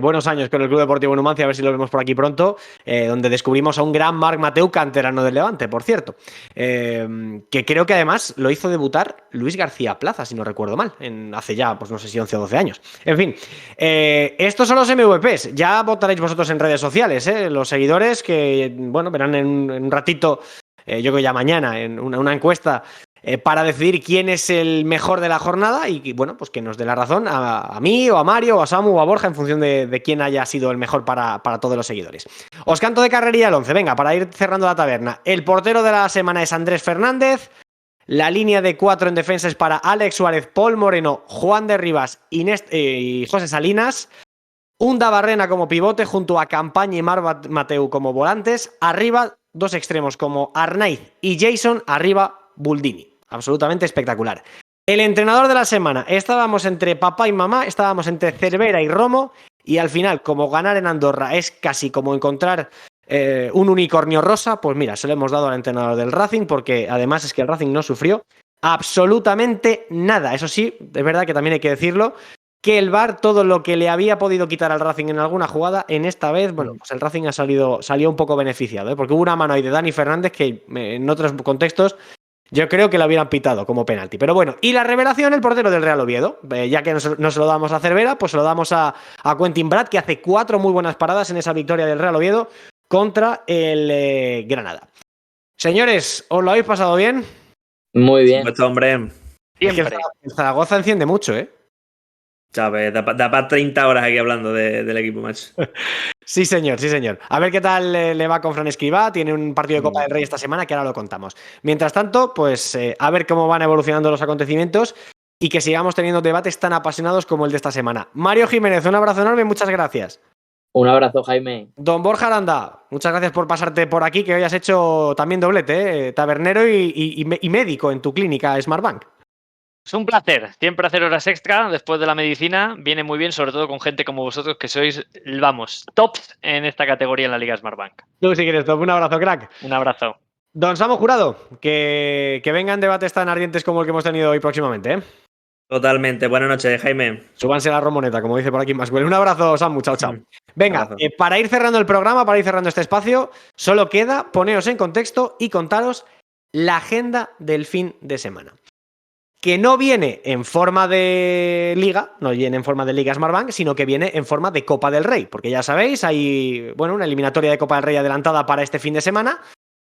Buenos años con el Club Deportivo Numancia, a ver si lo vemos por aquí pronto, donde descubrimos a un gran Marc Mateu, canterano del Levante, por cierto. Que creo que además lo hizo debutar Luis García Plaza, si no recuerdo mal, hace ya, pues no sé si 11 o 12 años. En fin, estos son los MVPs. Ya votaréis vosotros en redes sociales, los seguidores que, bueno, verán en un ratito, yo creo ya mañana, en una encuesta para decidir quién es el mejor de la jornada y, bueno, pues que nos dé la razón a mí o a Mario o a Samu o a Borja en función de quién haya sido el mejor para todos los seguidores. Os canto de carrería el 11, venga, para ir cerrando la taberna. El portero de la semana es Andrés Fernández. La línea de 4 en defensa es para Alex Suárez, Paul Moreno, Juan de Rivas y José Salinas. Un Dabarrena como pivote junto a Campaña y Marc Mateu como volantes. Arriba, dos extremos como Arnaiz y Jason. Arriba, Buldini. Absolutamente espectacular. El entrenador de la semana. Estábamos entre papá y mamá, estábamos entre Cervera y Romo, y al final, como ganar en Andorra es casi como encontrar un unicornio rosa, pues mira, se lo hemos dado al entrenador del Racing, porque además es que el Racing no sufrió absolutamente nada. Eso sí, es verdad que también hay que decirlo, que el VAR, todo lo que le había podido quitar al Racing en alguna jugada, en esta vez, bueno, pues el Racing salió un poco beneficiado, porque hubo una mano ahí de Dani Fernández que en otros contextos yo creo que la hubieran pitado como penalti. Pero bueno, y la revelación, el portero del Real Oviedo. Ya que no se lo damos a Cervera, pues se lo damos a Quentin Brad, que hace 4 muy buenas paradas en esa victoria del Real Oviedo contra el Granada. Señores, ¿os lo habéis pasado bien? Muy bien. Pues, hombre, Siempre. Es que el Zaragoza enciende mucho, ¿eh? Chávez, da para 30 horas aquí hablando del equipo, macho. Sí, señor, sí, señor. A ver qué tal le va con Fran Escribá. Tiene un partido de Copa del Rey esta semana que ahora lo contamos. Mientras tanto, pues a ver cómo van evolucionando los acontecimientos y que sigamos teniendo debates tan apasionados como el de esta semana. Mario Jiménez, un abrazo enorme y muchas gracias. Un abrazo, Jaime. Don Borja Aranda, muchas gracias por pasarte por aquí, que hoy has hecho también doblete, tabernero y médico en tu clínica Smartbank. Es un placer, siempre hacer horas extra después de la medicina, viene muy bien, sobre todo con gente como vosotros que sois, vamos, tops en esta categoría en la Liga Smartbank. Tú si quieres, un abrazo, crack. Un abrazo. Don Samu Jurado, que vengan debates tan ardientes como el que hemos tenido hoy próximamente, ¿eh? Totalmente. Buenas noches, Jaime. Súbanse la romoneta, como dice por aquí Maxwell. Un abrazo, Samu, chao, chao. Venga, para ir cerrando el programa, para ir cerrando este espacio, solo queda poneros en contexto y contaros la agenda del fin de semana. Que no viene en forma de liga, no viene en forma de Liga Smartbank, sino que viene en forma de Copa del Rey, porque ya sabéis, hay una eliminatoria de Copa del Rey adelantada para este fin de semana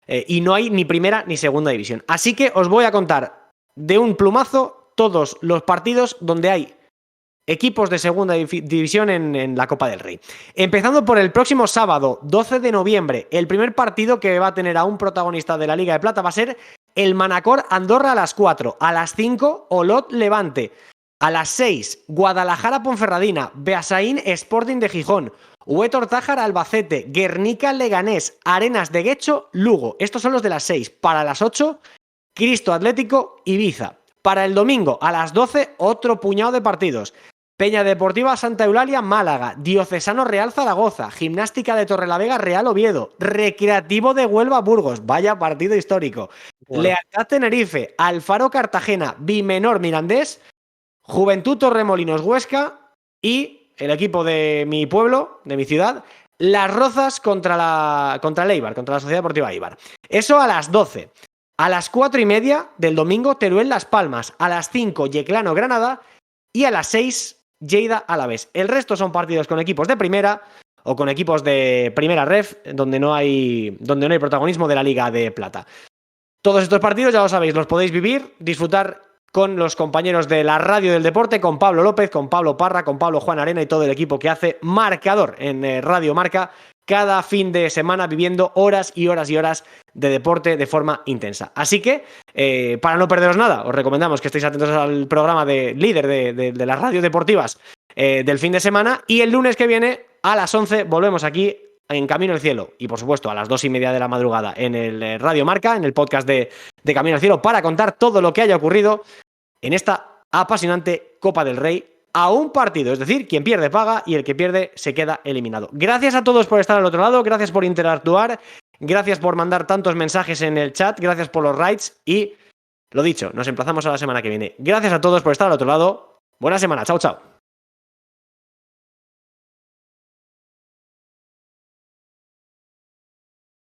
y no hay ni primera ni segunda división. Así que os voy a contar de un plumazo todos los partidos donde hay equipos de segunda división en la Copa del Rey. Empezando por el próximo sábado, 12 de noviembre, el primer partido que va a tener a un protagonista de la Liga de Plata va a ser el Manacor Andorra a las 4, a las 5 Olot Levante, a las 6 Guadalajara Ponferradina, Beasaín Sporting de Gijón, Huetor Tájar Albacete, Guernica Leganés, Arenas de Guecho Lugo. Estos son los de las 6. Para las 8 Cristo Atlético Ibiza. Para el domingo a las 12 otro puñado de partidos. Peña Deportiva Santa Eulalia Málaga, Diocesano Real Zaragoza, Gimnástica de Torrelavega Real Oviedo, Recreativo de Huelva Burgos, vaya partido histórico, bueno. Lealtad Tenerife, Alfaro Cartagena, Bimenor Mirandés, Juventud Torremolinos Huesca y el equipo de mi pueblo, de mi ciudad, Las Rozas contra el Eibar, contra la Sociedad Deportiva Eibar. Eso a las 12. A las 4:30 del domingo Teruel Las Palmas, a las 5 Yeclano Granada y a las 6 Lleida Alavés. El resto son partidos con equipos de primera o con equipos de primera ref, donde no hay protagonismo de la Liga de Plata. Todos estos partidos, ya lo sabéis, los podéis vivir, disfrutar con los compañeros de la Radio del Deporte, con Pablo López, con Pablo Parra, con Pablo Juan Arena y todo el equipo que hace Marcador en Radio Marca, cada fin de semana viviendo horas y horas y horas de deporte de forma intensa. Así que, para no perderos nada, os recomendamos que estéis atentos al programa de líder de las radios deportivas del fin de semana, y el lunes que viene a las 11 volvemos aquí en Camino al Cielo, y por supuesto a las 2:30 de la madrugada en el Radio Marca, en el podcast de Camino al Cielo, para contar todo lo que haya ocurrido en esta apasionante Copa del Rey a un partido, es decir, quien pierde paga y el que pierde se queda eliminado. Gracias a todos por estar al otro lado, gracias por interactuar, gracias por mandar tantos mensajes en el chat, gracias por los raids y, lo dicho, nos emplazamos a la semana que viene. Gracias a todos por estar al otro lado, buena semana, chao chao.